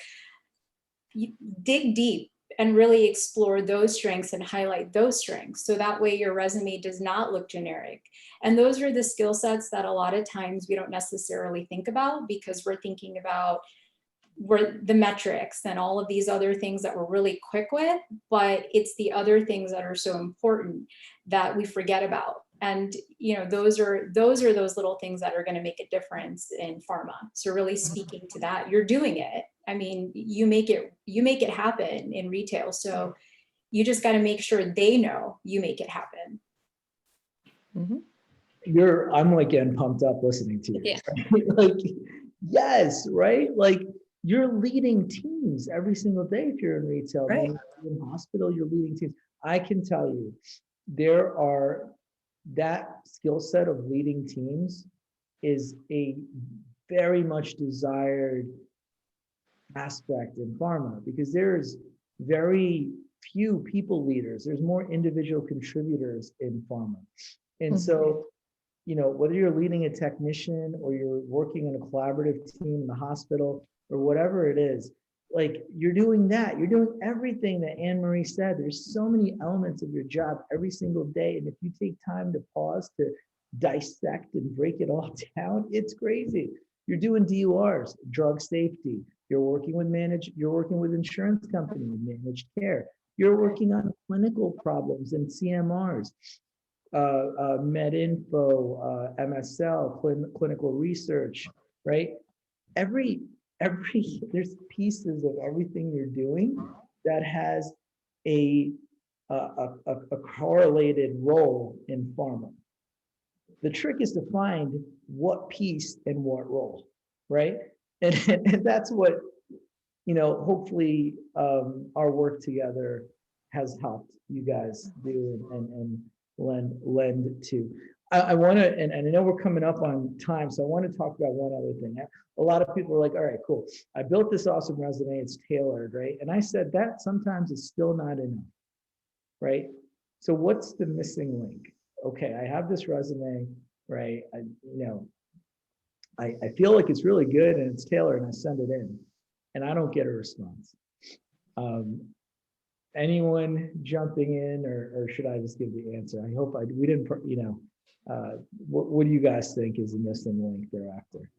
You dig deep and really explore those strengths and highlight those strengths. So that way your resume does not look generic. And those are the skill sets that a lot of times we don't necessarily think about because we're thinking about the metrics and all of these other things that we're really quick with, but it's the other things that are so important that we forget about. And those are those little things that are going to make a difference in pharma. So really speaking to that, you're doing it. I mean, you make it happen in retail. So you just got to make sure they know you make it happen. I'm like getting pumped up listening to you. Yeah. Like, yes, right? Like you're leading teams every single day if you're in retail. Right. In hospital, you're leading teams. I can tell you, that skill set of leading teams is a very much desired aspect in pharma because there's very few people leaders. There's more individual contributors in pharma. And so, whether you're leading a technician or you're working in a collaborative team in the hospital or whatever it is, like you're doing that. You're doing everything that Anne-Marie said. There's so many elements of your job every single day. And if you take time to pause to dissect and break it all down, it's crazy. You're doing DURs, drug safety. You're working with insurance companies, managed care. You're working on clinical problems and CMRs. MedInfo, MSL, clinical research, right? There's pieces of everything you're doing that has a correlated role in pharma. The trick is to find what piece and what role, right? And that's what, hopefully our work together has helped you guys do and lend to. I want to, and I know we're coming up on time, so I want to talk about one other thing. A lot of people are like, all right, cool. I built this awesome resume. It's tailored, right? And I said that sometimes is still not enough, right? So what's the missing link? Okay, I have this resume, right? I feel like it's really good and it's tailored and I send it in and I don't get a response. Anyone jumping in or should I just give the answer? I hope we didn't, what do you guys think is the missing link thereafter?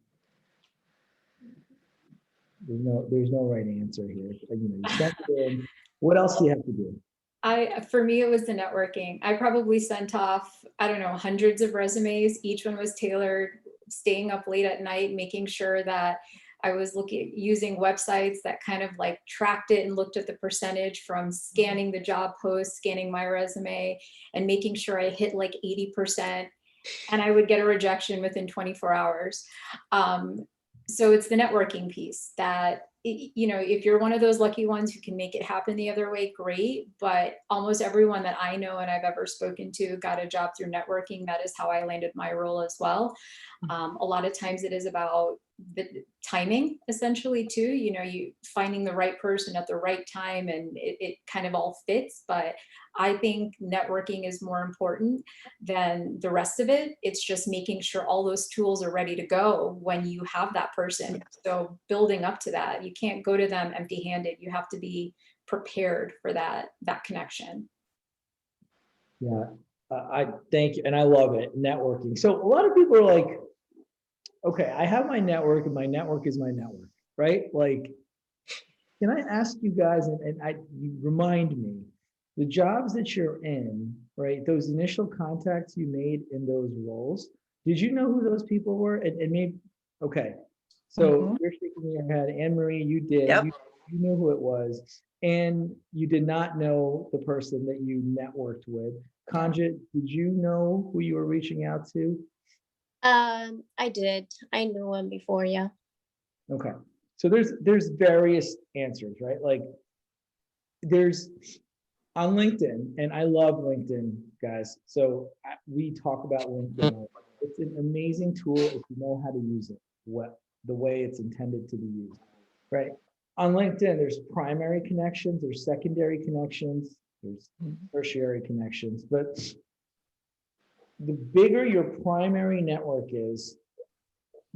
There's no right answer here. You sent it in. What else do you have to do? For me, it was the networking. I probably sent off, I don't know, hundreds of resumes. Each one was tailored, staying up late at night, making sure that I was using websites that kind of like tracked it and looked at the percentage from scanning the job post, scanning my resume, and making sure I hit like 80%. And I would get a rejection within 24 hours. So it's the networking piece that, if you're one of those lucky ones who can make it happen the other way, great. But almost everyone that I know and I've ever spoken to got a job through networking. That is how I landed my role as well. A lot of times it is about the timing essentially too, you know, you finding the right person at the right time, and it kind of all fits. But I think networking is more important than the rest of it. It's just making sure all those tools are ready to go when you have that person. So building up to that, you can't go to them empty-handed. You have to be prepared for that connection. Yeah, I thank you, and I love it, networking. So a lot of people are like, okay, I have my network, and my network is my network, right? Like, can I ask you guys, and you remind me, the jobs that you're in, right? Those initial contacts you made in those roles, did you know who those people were? And maybe, okay, so you're shaking your head, Anne Marie, you did, Yep. you knew who it was, and you did not know the person that you networked with. Kanjit, did you know who you were reaching out to? I did. I knew him before, yeah. Okay, so there's various answers, right? Like there's on LinkedIn, and I love LinkedIn, guys. So we talk about LinkedIn. It's an amazing tool if you know how to use it, the way it's intended to be used, right? On LinkedIn, there's primary connections, there's secondary connections, there's tertiary connections, but the bigger your primary network is,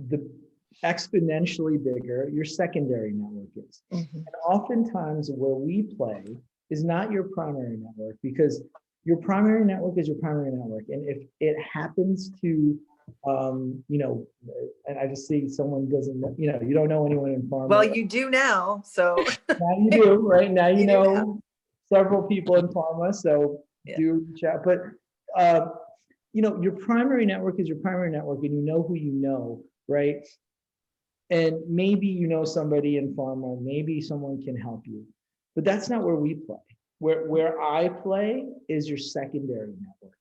the exponentially bigger your secondary network is. And oftentimes where we play is not your primary network, because your primary network is your primary network. And if it happens to, you know, and I just see someone doesn't, you know, you don't know anyone in pharma. Well, you do now, so. Now you do, right? Now you You do know several people in pharma, so Yeah. do reach out. But, you know, your primary network is your primary network, and you know who you know, right? And maybe you know somebody in pharma, maybe someone can help you, but that's not where we play. Where I play is your secondary network.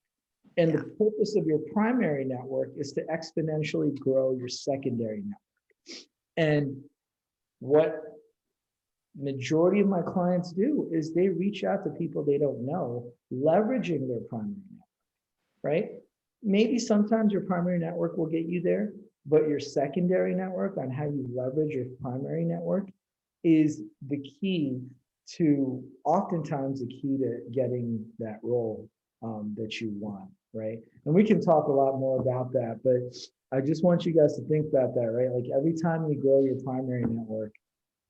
And the purpose of your primary network is to exponentially grow your secondary network. And what majority of my clients do is they reach out to people they don't know, leveraging their primary network, right? Maybe sometimes your primary network will get you there, but your secondary network, on how you leverage your primary network, is the key to, oftentimes the key to getting that role that you want, right? And we can talk a lot more about that, but I just want you guys to think about that, right? Like every time you grow your primary network,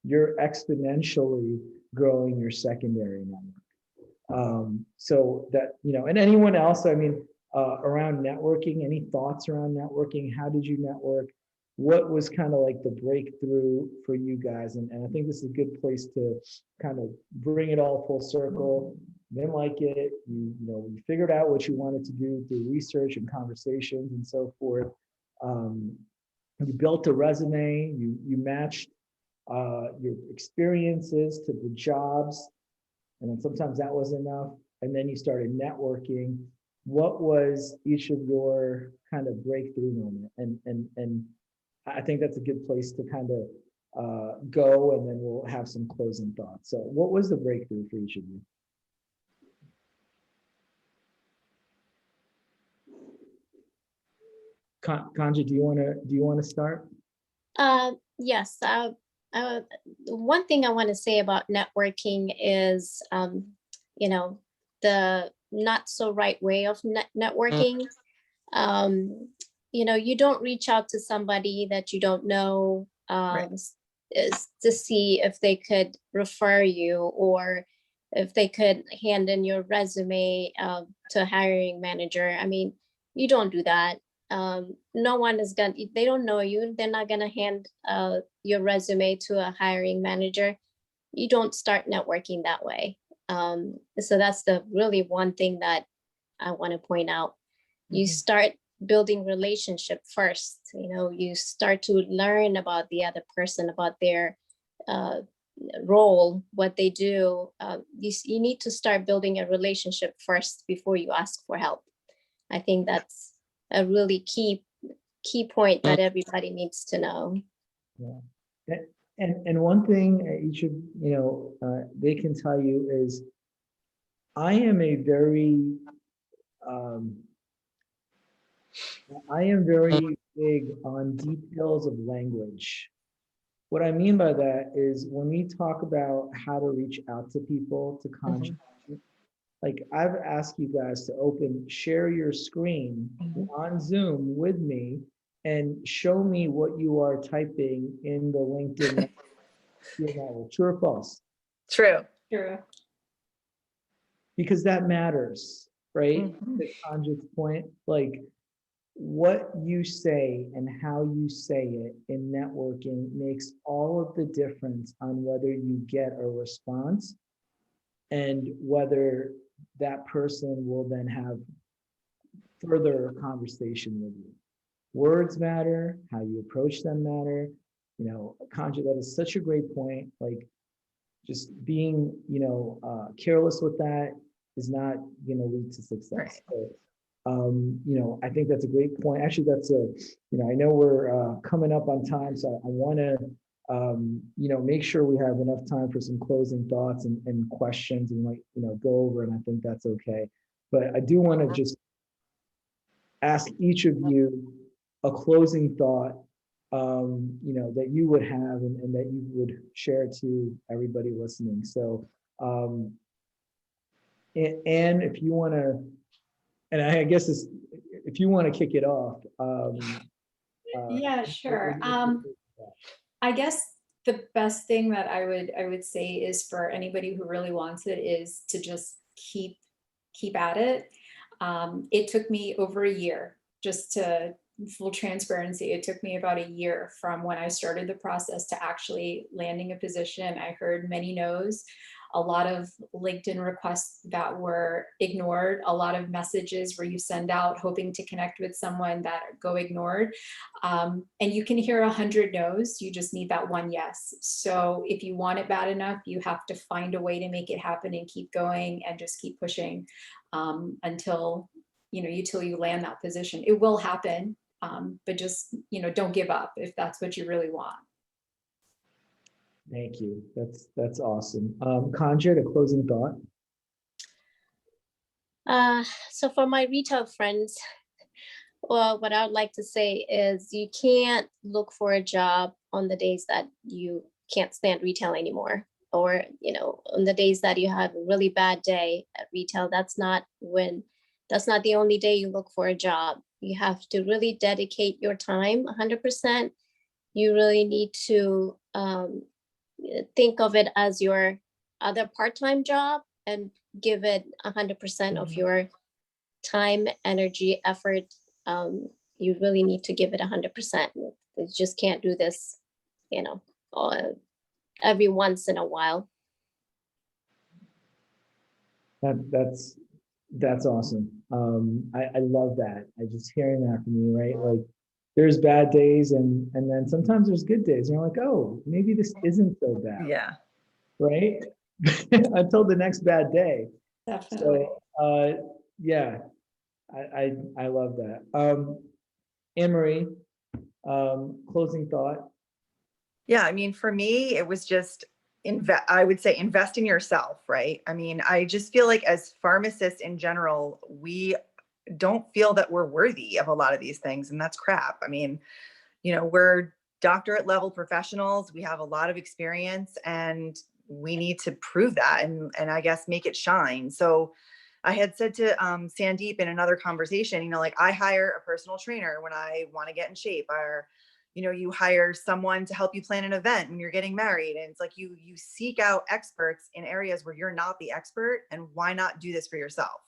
you're exponentially growing your secondary network. So that, you know, and anyone else, I mean, around networking, any thoughts around networking? How did you network? What was kind of like the breakthrough for you guys? And I think this is a good place to kind of bring it all full circle. You didn't like it, you know, you figured out what you wanted to do through research and conversations and so forth. You built a resume, you matched your experiences to the jobs, and then sometimes that was enough. And then you started networking. What was each of your kind of breakthrough moment? And I think that's a good place to kind of go, and then we'll have some closing thoughts. So what was the breakthrough for each of you? Kanja, do you want to start? Yes. One thing I want to say about networking is, you know, the not so right way of networking. You know, you don't reach out to somebody that you don't know is to see if they could refer you, or if they could hand in your resume to a hiring manager. I mean, you don't do that. No one is gonna, they don't know you, they're not gonna hand your resume to a hiring manager. You don't start networking that way. So that's the really one thing that I want to point out. You start building relationship first. You know, you start to learn about the other person, about their role, what they do. You need to start building a relationship first before you ask for help. I think that's a really key point that everybody needs to know. Yeah. And one thing each of, you know, they can tell you is, I am a very big on details of language. What I mean by that is when we talk about how to reach out to people to contact, like I've asked you guys to share your screen on Zoom with me and show me what you are typing in the LinkedIn network. True or false? True. True. Because that matters, right? Mhm. To Kanji's point, like what you say and how you say it in networking makes all of the difference on whether you get a response and whether that person will then have further conversation with you. Words matter, how you approach them matter. You know, Kanja, that is such a great point. Like just being, careless with that is not going to lead to success. Right. So, I think that's a great point. Actually, I know we're coming up on time, so I want to, make sure we have enough time for some closing thoughts and questions and go over, and I think that's okay. But I do want to just ask each of you a closing thought, that you would have and that you would share to everybody listening. So, and if you want to, and I guess if you want to kick it off. Yeah, sure. I guess the best thing that I would say is for anybody who really wants it is to just keep at it. It took me over a year, just to full transparency. It took me about a year from when I started the process to actually landing a position. I heard many no's, a lot of LinkedIn requests that were ignored, a lot of messages where you send out hoping to connect with someone that go ignored. And you can hear 100 no's, you just need that one yes. So if you want it bad enough, you have to find a way to make it happen and keep going and just keep pushing until you land that position. It will happen, but just don't give up if that's what you really want. Thank you. That's awesome. Kanja, a closing thought. So for my retail friends, well, what I would like to say is you can't look for a job on the days that you can't stand retail anymore, or on the days that you have a really bad day at retail. That's not the only day you look for a job. You have to really dedicate your time 100%. You really need to think of it as your other part-time job and give it 100% of your time, energy, effort. You really need to give it 100%. You just can't do this, every once in a while. That's awesome. I love that. I just hearing that from you, right? Like there's bad days and then sometimes there's good days. And you're like, oh, maybe this isn't so bad. Yeah. Right? Until the next bad day. Definitely. So yeah, I love that. Anne-Marie, closing thought. Yeah, I mean, for me, it was just I would say invest in yourself, right? I mean, I just feel like as pharmacists in general, we don't feel that we're worthy of a lot of these things, and that's crap. I mean, we're doctorate level professionals. We have a lot of experience and we need to prove that and I guess make it shine. So I had said to Sandeep in another conversation, like I hire a personal trainer when I want to get in shape, or you hire someone to help you plan an event when you're getting married. And it's like you seek out experts in areas where you're not the expert, and why not do this for yourself?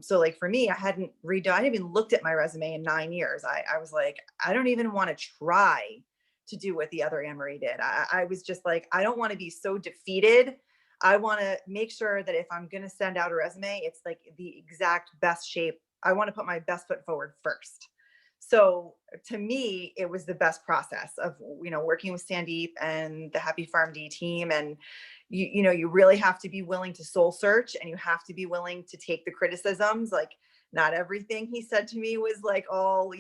So like for me, I hadn't even looked at my resume in 9 years. I was like, I don't even want to try to do what the other Anne-Marie did. I was just like, I don't want to be so defeated. I want to make sure that if I'm going to send out a resume, it's like the exact best shape. I want to put my best foot forward first. So to me, it was the best process of, working with Sandeep and the Happy PharmD team. And you really have to be willing to soul search, and you have to be willing to take the criticisms. Like not everything he said to me was like all,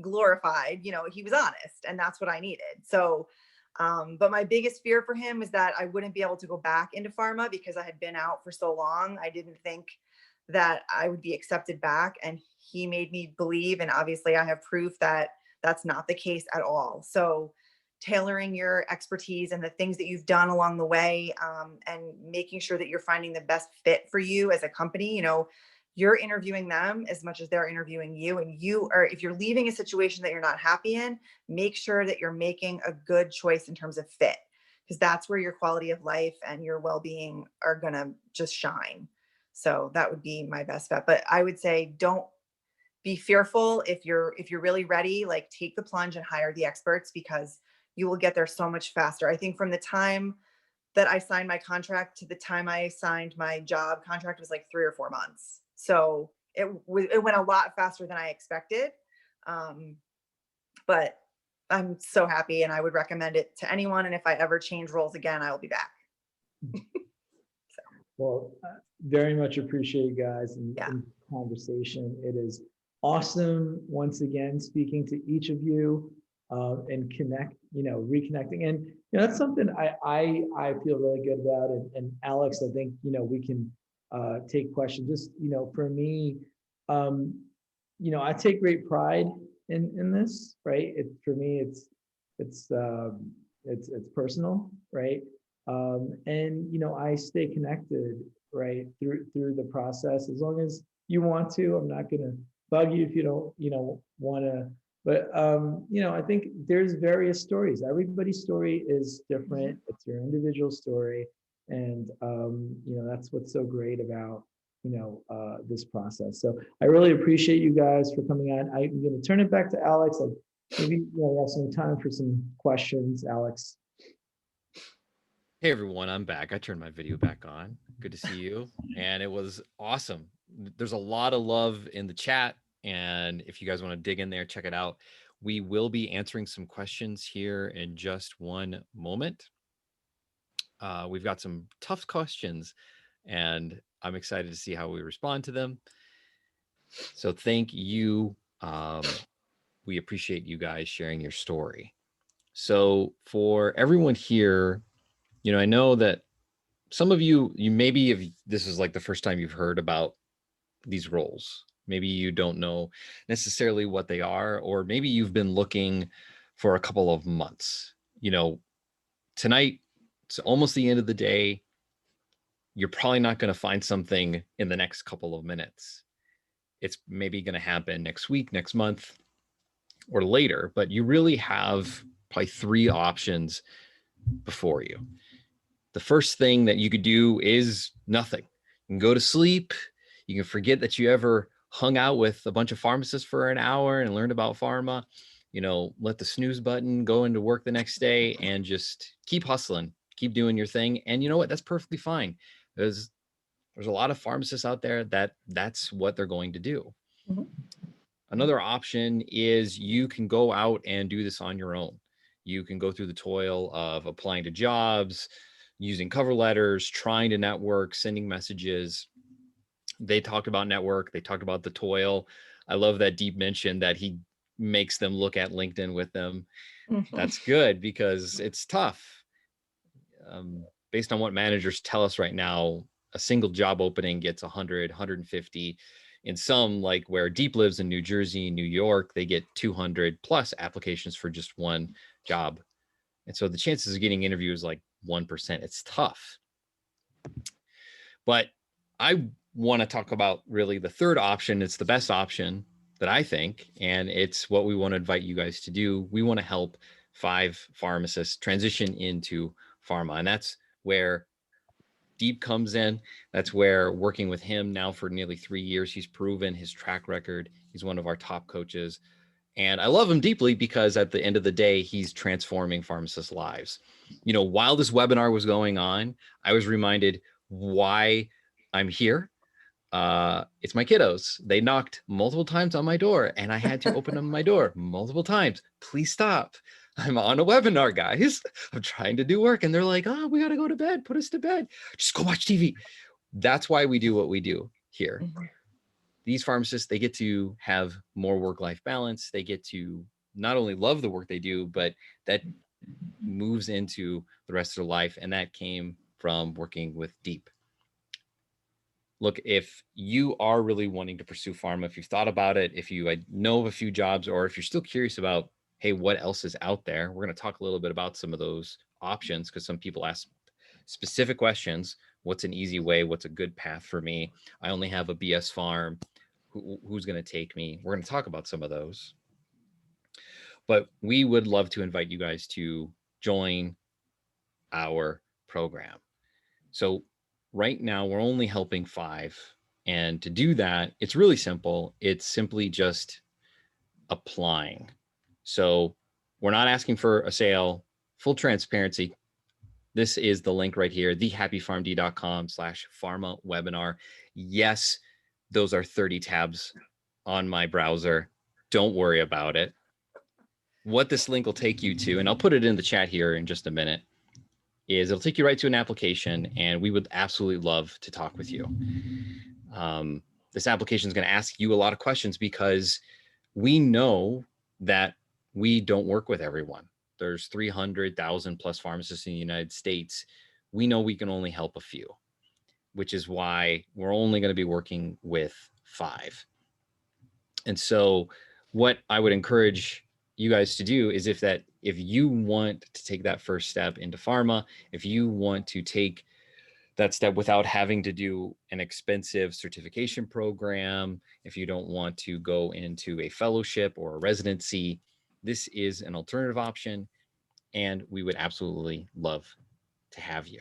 glorified. He was honest, and that's what I needed. So, but my biggest fear for him was that I wouldn't be able to go back into pharma because I had been out for so long. I didn't think that I would be accepted back. And he made me believe, and obviously I have proof that that's not the case at all. So tailoring your expertise and the things that you've done along the way, and making sure that you're finding the best fit for you as a company. You know, you're interviewing them as much as they're interviewing you. And you are, if you're leaving a situation that you're not happy in, make sure that you're making a good choice in terms of fit, because that's where your quality of life and your well-being are going to just shine. So that would be my best bet. But I would say, don't be fearful. If you're really ready, like, take the plunge and hire the experts, because you will get there so much faster. I think from the time that I signed my contract to the time I signed my job contract was like 3 or 4 months. So it went a lot faster than I expected. But I'm so happy, and I would recommend it to anyone. And if I ever change roles again, I will be back. Well, very much appreciate you guys and Yeah. conversation. It is awesome once again speaking to each of you, and reconnecting. And that's something I feel really good about. And Alex, I think we can take questions. Just for me, I take great pride in this, right? For me, it's personal, right? And I stay connected, right, through the process. As long as you want to, I'm not gonna bug you if you don't, want to. But I think there's various stories. Everybody's story is different. It's your individual story, and that's what's so great about this process. So I really appreciate you guys for coming on. I'm going to turn it back to Alex. Maybe we have some time for some questions, Alex. Hey everyone, I'm back. I turned my video back on. Good to see you. And it was awesome. There's a lot of love in the chat. And if you guys want to dig in there, check it out. We will be answering some questions here in just one moment. We've got some tough questions, and I'm excited to see how we respond to them. So thank you. We appreciate you guys sharing your story. So for everyone here, I know that some of you maybe, if this is like the first time you've heard about these roles, maybe you don't know necessarily what they are, or maybe you've been looking for a couple of months. Tonight, it's almost the end of the day. You're probably not going to find something in the next couple of minutes. It's maybe going to happen next week, next month, or later, but you really have probably 3 options before you. The first thing that you could do is nothing. You can go to sleep. You can forget that you ever hung out with a bunch of pharmacists for an hour and learned about pharma. Let the snooze button, go into work the next day, and just keep hustling, keep doing your thing. And you know what? That's perfectly fine. There's a lot of pharmacists out there that's what they're going to do. Mm-hmm. Another option is you can go out and do this on your own. You can go through the toil of applying to jobs, using cover letters, trying to network, sending messages. They talked about network. They talked about the toil. I love that Deep mentioned that he makes them look at LinkedIn with them. Mm-hmm. That's good, because it's tough. Based on what managers tell us right now, a single job opening gets 100, 150. In some, like where Deep lives in New Jersey, New York, they get 200 plus applications for just one job. And so the chances of getting interviews like 1%. It's tough. But I want to talk about really the third option. It's the best option that I think, and it's what we want to invite you guys to do. We want to help 5 pharmacists transition into pharma, and that's where Deep comes in. That's where working with him now for nearly 3 years, he's proven his track record. He's one of our top coaches. And I love him deeply because at the end of the day, he's transforming pharmacists' lives. While this webinar was going on, I was reminded why I'm here. It's my kiddos. They knocked multiple times on my door, and I had to open them my door multiple times. Please stop. I'm on a webinar, guys. I'm trying to do work. And they're like, oh, we got to go to bed. Put us to bed. Just go watch TV. That's why we do what we do here. Mm-hmm. These pharmacists, they get to have more work-life balance. They get to not only love the work they do, but that moves into the rest of their life. And that came from working with Deep. look, if you are really wanting to pursue pharma, if you've thought about it, if you know of a few jobs, or if you're still curious about, hey, what else is out there, we're going to talk a little bit about some of those options, because some people ask specific questions. What's an easy way? What's a good path for me? I only have a BS Pharm. Who's going to take me? We're going to talk about some of those. But we would love to invite you guys to join our program. So right now we're only helping 5. And to do that, it's really simple. It's simply just applying. So we're not asking for a sale, full transparency. This is the link right here, thehappypharmd.com/pharma webinar. Yes, those are 30 tabs on my browser. Don't worry about it. What this link will take you to, and I'll put it in the chat here in just a minute, is it'll take you right to an application, and we would absolutely love to talk with you. This application is going to ask you a lot of questions, because we know that we don't work with everyone. There's 300,000 plus pharmacists in the United States. We know we can only help a few, which is why we're only going to be working with 5. And so what I would encourage you guys to do is, if you want to take that first step into pharma, if you want to take that step without having to do an expensive certification program, if you don't want to go into a fellowship or a residency, this is an alternative option, and we would absolutely love to have you.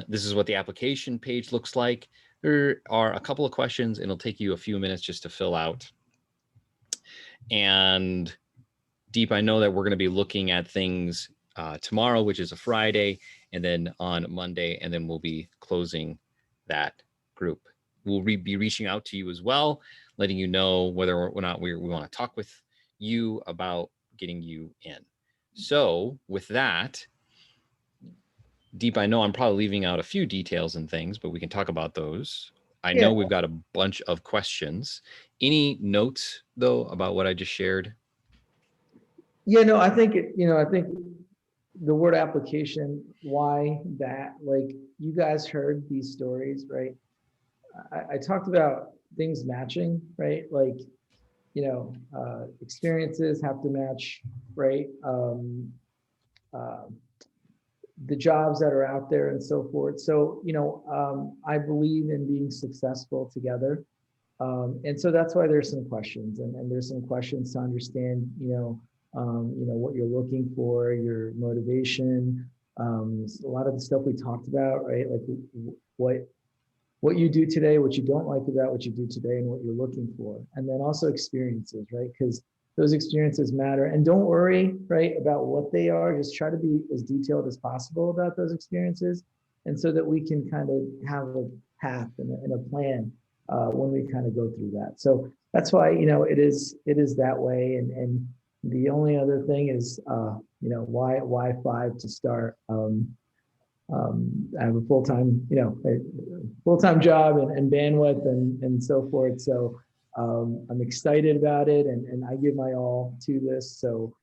This is what the application page looks like. There are a couple of questions, and it'll take you a few minutes just to fill out. And Deep, I know that we're going to be looking at things tomorrow, which is a Friday, and then on Monday, and then we'll be closing that group. We'll be reaching out to you as well, letting you know whether or not we want to talk with you about getting you in. So with that, Deep, I know I'm probably leaving out a few details and things, but we can talk about those. I know we've got a bunch of questions. Any notes, though, about what I just shared? Yeah, no, I think I think the word application, why that, like, you guys heard these stories, right? I talked about things matching, right? Like, experiences have to match, right? The jobs that are out there and so forth. So, I believe in being successful together. And so that's why there's some questions, and there's some questions to understand, what you're looking for, your motivation, a lot of the stuff we talked about, right? Like what you do today, what you don't like about what you do today, and what you're looking for. And then also experiences, right? Because those experiences matter. And don't worry, right, about what they are. Just try to be as detailed as possible about those experiences. And so that we can kind of have a path and a plan when we kind of go through that. So that's why, it is that way. And the only other thing is, why 5 to start? I have a full-time job and bandwidth and so forth. So I'm excited about it, and I give my all to this. So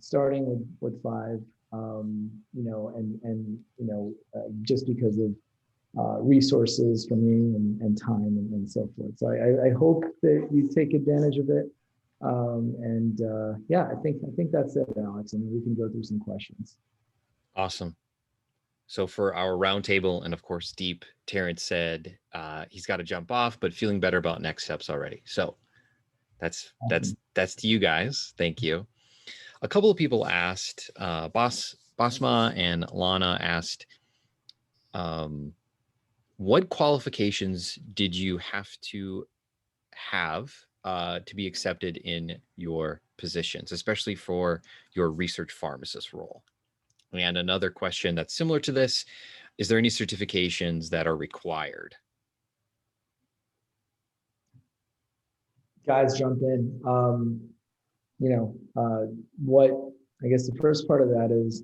starting with 5, just because of resources for me and time and so forth. So I hope that you take advantage of it. I think that's it, Alex. And we can go through some questions. Awesome. So for our roundtable, and of course, Deep, Terrence said he's got to jump off, but feeling better about next steps already. So that's to you guys. Thank you. A couple of people asked, Basma and Lana asked, what qualifications did you have to be accepted in your positions, especially for your research pharmacist role? And another question that's similar to this, is there any certifications that are required? Guys, jump in. What I guess the first part of that is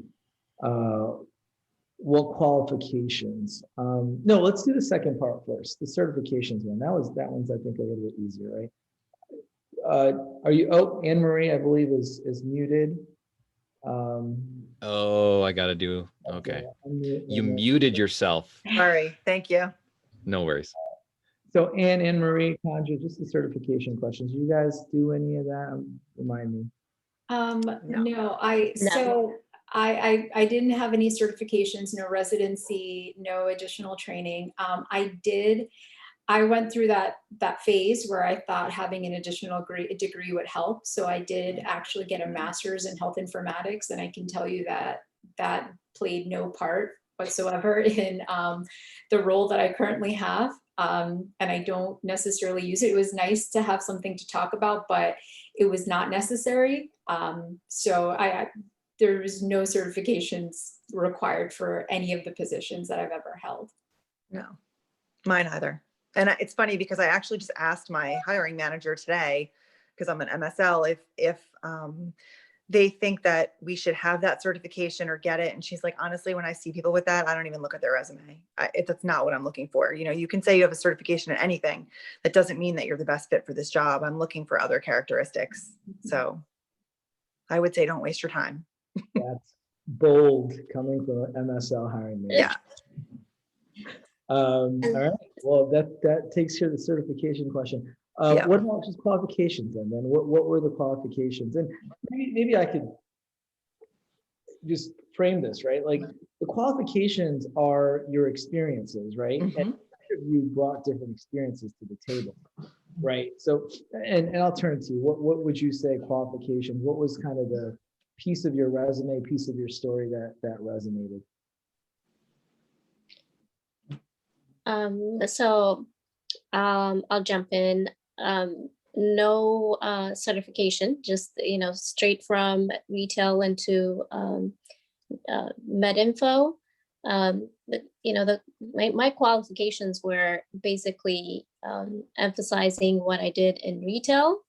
what qualifications? No, let's do the second part first. The certifications one. That one's I think a little bit easier, right? Are you? Oh, Anne Marie, I believe is muted. I gotta do. Okay. You muted yourself. Sorry. Thank you. No worries. So Anne Marie, Conjure, just the certification questions. You guys do any of that? Remind me. No, No. so I didn't have any certifications, no residency, no additional training. I went through that phase where I thought having an additional degree would help. So I did actually get a master's in health informatics, and I can tell you that that played no part whatsoever in the role that I currently have. And I don't necessarily use it. It was nice to have something to talk about, but it was not necessary. So there was no certifications required for any of the positions that I've ever held. No, mine either. And it's funny because I actually just asked my hiring manager today, because I'm an MSL, if they think that we should have that certification or get it. And she's like, honestly, when I see people with that, I don't even look at their resume. That's not what I'm looking for. You know, you can say you have a certification in anything. That doesn't mean that you're the best fit for this job. I'm looking for other characteristics. So I would say don't waste your time. That's bold coming from an MSL hiring manager. Yeah. All right. Well, that takes care of the certification question. Yeah. What about just qualifications then? What were the qualifications? And maybe I could just frame this, right? Like the qualifications are your experiences, right? Mhm. And each of you brought different experiences to the table, right? So, and I'll turn to you. What would you say qualifications? What was kind of the piece of your resume, piece of your story that resonated? So I'll jump in. No certification, just straight from retail into MedInfo. My qualifications were basically emphasizing what I did in retail.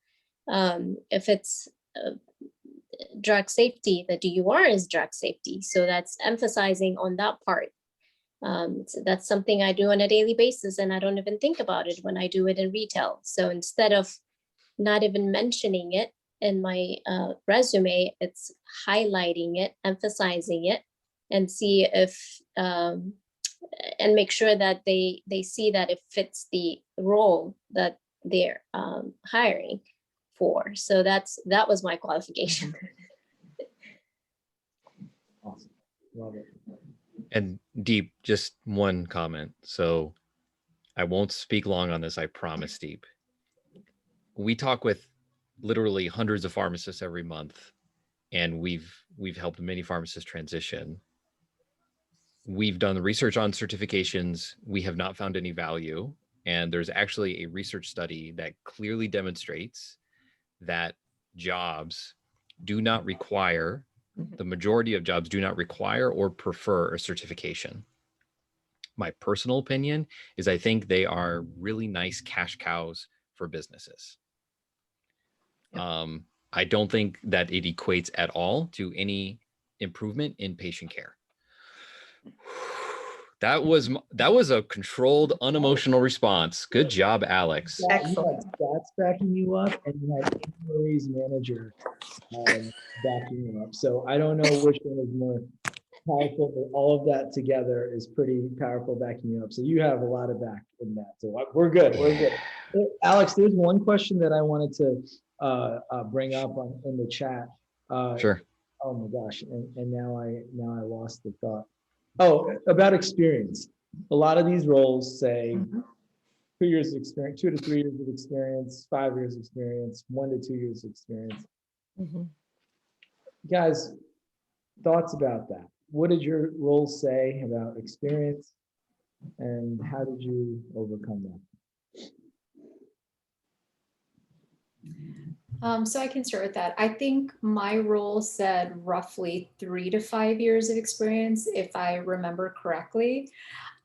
If it's drug safety, the DUR is drug safety, so that's emphasizing on that part. So that's something I do on a daily basis, and I don't even think about it when I do it in retail. So instead of not even mentioning it in my resume, it's highlighting it, emphasizing it, and see if and make sure that they see that it fits the role that they're hiring for. So that was my qualification. Awesome. Love it. And Deep, just one comment. So I won't speak long on this, I promise, Deep. We talk with literally hundreds of pharmacists every month, and we've helped many pharmacists transition. We've done research on certifications. We have not found any value. And there's actually a research study that clearly demonstrates that jobs do not require, the majority of jobs do not require or prefer a certification. My personal opinion is I think they are really nice cash cows for businesses. Yep. I don't think that it equates at all to any improvement in patient care. That was a controlled, unemotional response. Good job, Alex. Excellent. You had stats backing you up, and you had Anne Marie's manager backing you up. So I don't know which one is more powerful, but all of that together is pretty powerful backing you up. So you have a lot of back in that. So we're good. We're good. Alex, there's one question that I wanted to bring up in the chat. Sure. Oh my gosh, and now I lost the thought. Oh, about experience. A lot of these roles say 2 years of experience, 2 to 3 years of experience, 5 years of experience, 1 to 2 years of experience. Guys, thoughts about that? What did your roles say about experience, and how did you overcome that? So I can start with that. I think my role said roughly 3 to 5 years of experience, if I remember correctly.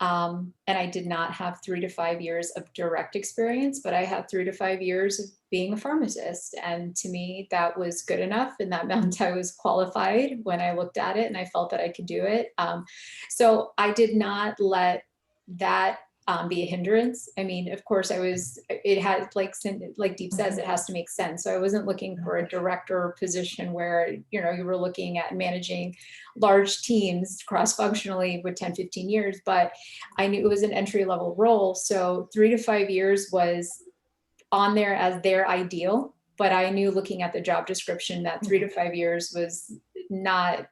And I did not have 3 to 5 years of direct experience, but I had 3 to 5 years of being a pharmacist. And to me, that was good enough. And that meant I was qualified when I looked at it and I felt that I could do it. So I did not let that be a hindrance. I mean, of course, it had, like Deep says, it has to make sense. So I wasn't looking for a director position where, you know, you were looking at managing large teams cross-functionally with 10, 15 years, but I knew it was an entry-level role. So 3 to 5 years was on there as their ideal, but I knew looking at the job description that 3 to 5 years was not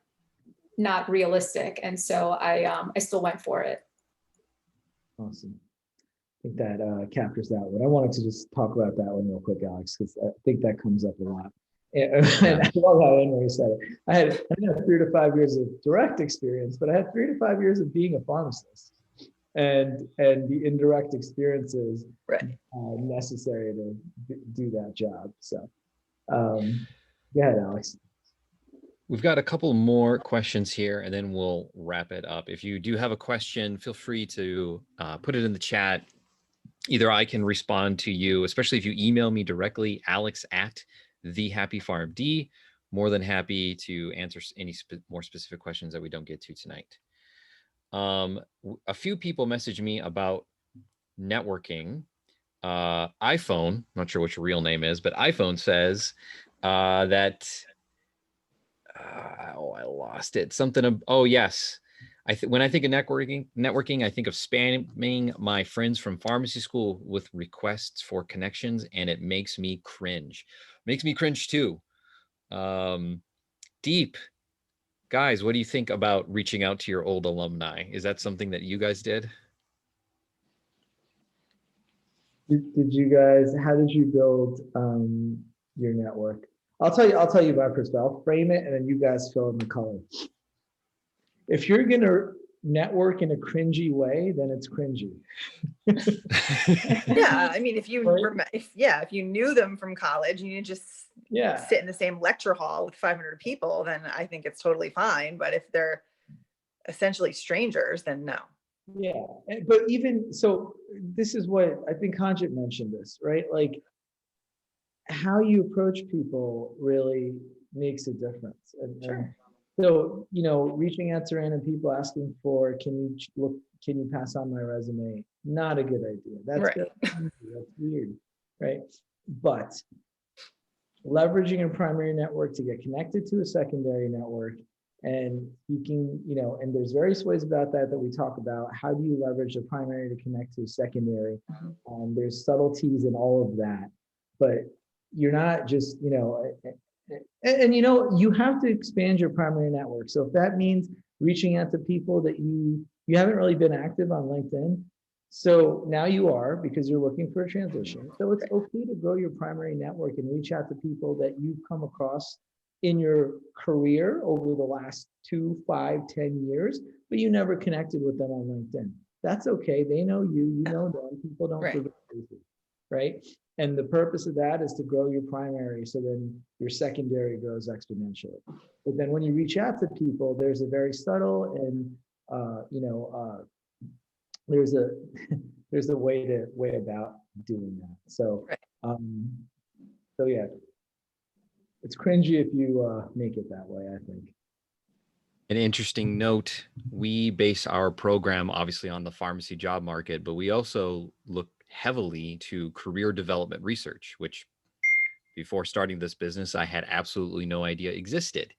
realistic. And so I still went for it. Awesome. I think that captures that one. I wanted to just talk about that one real quick, Alex, because I think that comes up a lot. And I love how Henry said it. I had 3 to 5 years of direct experience, but I had 3 to 5 years of being a pharmacist and the indirect experiences necessary to do that job. So, go ahead, Alex. We've got a couple more questions here, and then we'll wrap it up. If you do have a question, feel free to put it in the chat. Either I can respond to you, especially if you email me directly, alex@thehappyfarmd. More than happy to answer any more specific questions that we don't get to tonight. A few people messaged me about networking. iPhone, not sure what your real name is, but iPhone says that I lost it. Something of, oh yes. When I think of networking, I think of spamming my friends from pharmacy school with requests for connections, and it makes me cringe. Makes me cringe too. Deep, guys, what do you think about reaching out to your old alumni? Is that something that you guys did? Did you guys? How did you build your network? I'll tell you my perspective. I'll frame it, and then you guys fill in the color. If you're gonna network in a cringy way, then it's cringy. Yeah, I mean, if you Right? if you knew them from college and you just Yeah. sit in the same lecture hall with 500 people, then I think it's totally fine. But if they're essentially strangers, then no. Yeah, but even so, this is what I think Kanjit mentioned this, right? Like how you approach people really makes a difference. And so, you know, reaching out to random people asking for, can you pass on my resume? Not a good idea. That's weird, right? But leveraging a primary network to get connected to a secondary network, and you can, you know, and there's various ways about that we talk about. How do you leverage a primary to connect to a secondary? There's subtleties in all of that, but you're not just, you know, and you know, you have to expand your primary network. So if that means reaching out to people that you haven't really been active on LinkedIn, so now you are, because you're looking for a transition. So it's okay to grow your primary network and reach out to people that you've come across in your career over the last 2, 5, 10 years, but you never connected with them on LinkedIn. That's okay. They know you, you know them. People don't forget you, right? And the purpose of that is to grow your primary, so then your secondary grows exponentially. But then when you reach out to people, there's a very subtle and there's a way about doing that. So so yeah, it's cringy if you make it that way, I think. An interesting note, we base our program obviously on the pharmacy job market, but we also look heavily to career development research, which before starting this business, I had absolutely no idea existed.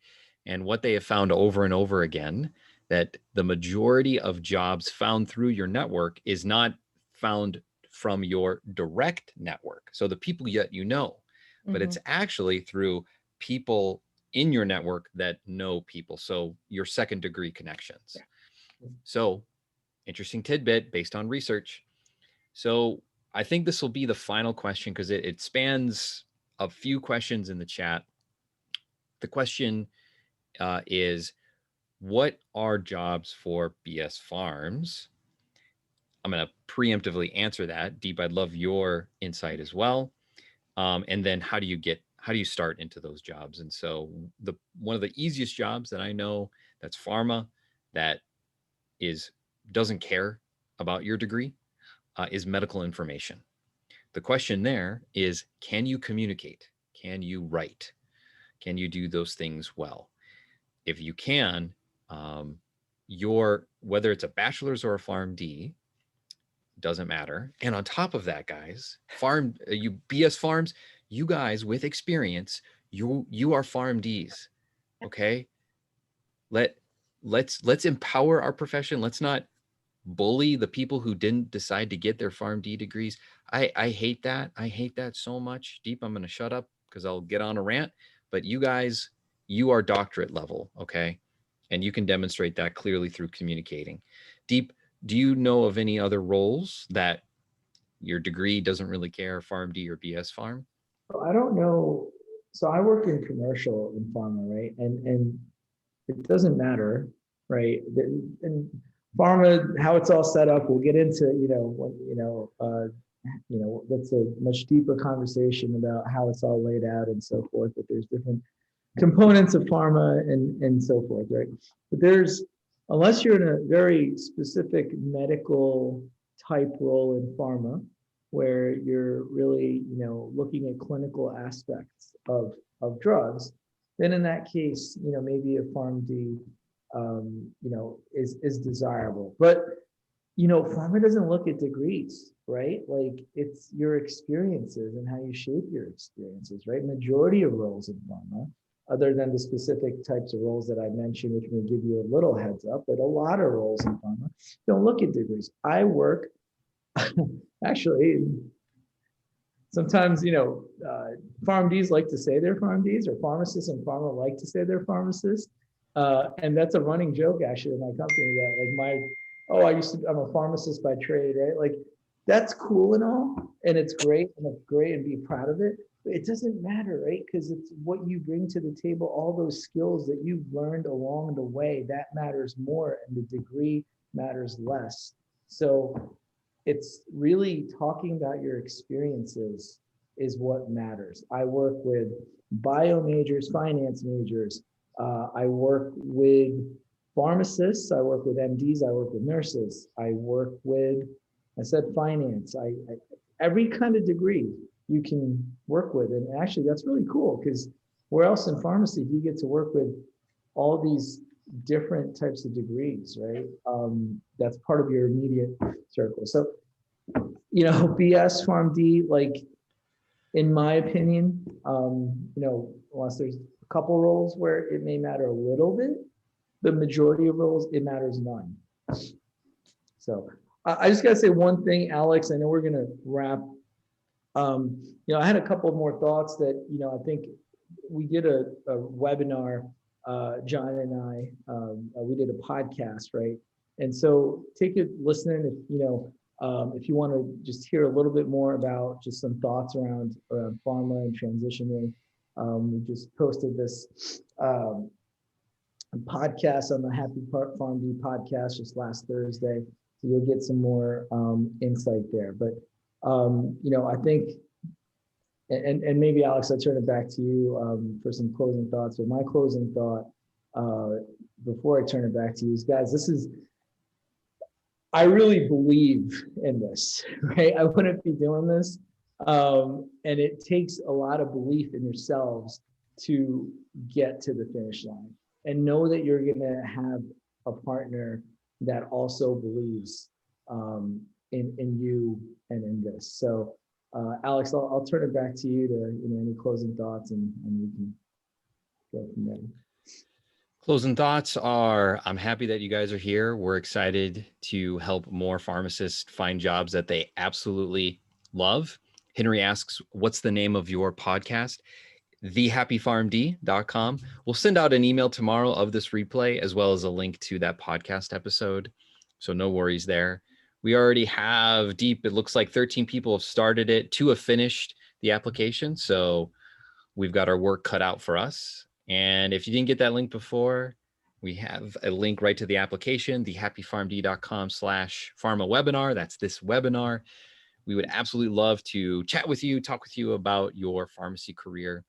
And what they have found over and over again, that the majority of jobs found through your network is not found from your direct network. So the people yet you know, but it's actually through people in your network that know people. So your second degree connections. So interesting tidbit based on research. So I think this will be the final question because it spans a few questions in the chat. The question is, what are jobs for BS Farms? I'm going to preemptively answer that. Deep, I'd love your insight as well. And then how do you start into those jobs? And so one of the easiest jobs that I know that's pharma, that doesn't care about your degree, is medical information. The question there is, can you communicate? Can you write? Can you do those things well? If you can, whether it's a bachelor's or a PharmD, doesn't matter. And on top of that, guys, you BS farms, you guys with experience, you are PharmDs. Okay. Let's empower our profession. Let's not bully the people who didn't decide to get their PharmD degrees. I hate that. I hate that so much. Deep, I'm going to shut up because I'll get on a rant. But you guys, you are doctorate level, okay? And you can demonstrate that clearly through communicating. Deep, do you know of any other roles that your degree doesn't really care, PharmD or BS Farm? So I don't know. So I work in commercial in pharma, right? And it doesn't matter, right? And pharma, how it's all set up, we'll get into, that's a much deeper conversation about how it's all laid out and so forth. But there's different components of pharma and so forth, right? But unless you're in a very specific medical type role in pharma, where you're really, looking at clinical aspects of drugs, then in that case, maybe a PharmD, is desirable. But, pharma doesn't look at degrees, right? Like it's your experiences and how you shape your experiences, right? Majority of roles in pharma, other than the specific types of roles that I mentioned, which may give you a little heads up, but a lot of roles in pharma don't look at degrees. I work, actually, sometimes, PharmDs like to say they're PharmDs, or pharmacists in pharma like to say they're pharmacists. And that's a running joke actually in my company that I'm a pharmacist by trade, right? Like that's cool and all, and it's great and be proud of it. But it doesn't matter, right? Because it's what you bring to the table, all those skills that you've learned along the way, that matters more, and the degree matters less. So it's really talking about your experiences is what matters. I work with bio majors, finance majors. I work with pharmacists. I work with MDs. I work with nurses. I work with, I said finance. Every kind of degree you can work with. And actually that's really cool, because where else in pharmacy do you get to work with all these different types of degrees, right? That's part of your immediate circle. So, BS PharmD, like in my opinion, unless there's a couple roles where it may matter a little bit, the majority of roles, it matters none. So I just gotta say one thing, Alex, I know we're gonna wrap. I had a couple more thoughts that, I think we did a webinar, John and I, we did a podcast, right? And so take a listen if you want to just hear a little bit more about just some thoughts around pharma and transitioning. We just posted this podcast on the Happy PharmD podcast just last Thursday. So you'll get some more insight there. But, I think, and maybe Alex, I'll turn it back to you for some closing thoughts. But my closing thought before I turn it back to you is, guys, I really believe in this, right? I wouldn't be doing this. And it takes a lot of belief in yourselves to get to the finish line, and know that you're going to have a partner that also believes in you and in this. So, Alex, I'll turn it back to you to, any closing thoughts, and we can go from there. Closing thoughts are, I'm happy that you guys are here. We're excited to help more pharmacists find jobs that they absolutely love. Henry asks, what's the name of your podcast? thehappypharmd.com. We'll send out an email tomorrow of this replay, as well as a link to that podcast episode. So no worries there. We already have Deep. It looks like 13 people have started it. 2 have finished the application. So we've got our work cut out for us. And if you didn't get that link before, we have a link right to the application, thehappypharmd.com/pharma webinar. That's this webinar. We would absolutely love to chat with you, talk with you about your pharmacy career,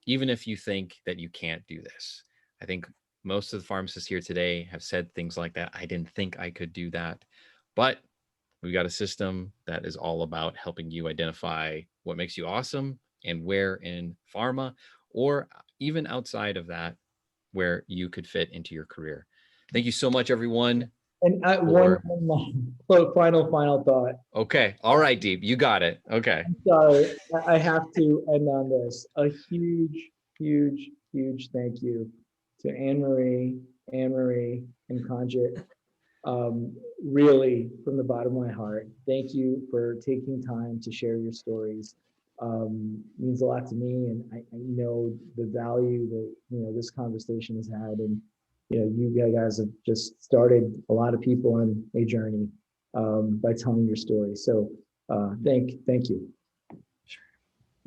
even if you think that you can't do this. I think most of the pharmacists here today have said things like that. I didn't think I could do that. But we've got a system that is all about helping you identify what makes you awesome and where in pharma, or even outside of that, where you could fit into your career. Thank you so much, everyone. And Or- final thought. Okay. All right, Deep. You got it. Okay. I'm sorry, I have to end on this. A huge, huge, huge thank you to Anne Marie, and Conjit. Really, from the bottom of my heart, thank you for taking time to share your stories. Means a lot to me, and I know the value that this conversation has had, and you guys have just started a lot of people on a journey by telling your story. So thank you.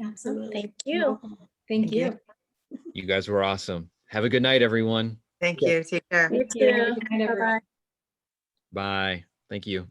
Absolutely. Thank you. Thank Thank you. You guys were awesome. Have a good night, everyone. Thank Yeah. you. Take care. You Thank you. too. Good night, everyone. Bye-bye. Bye. Thank you.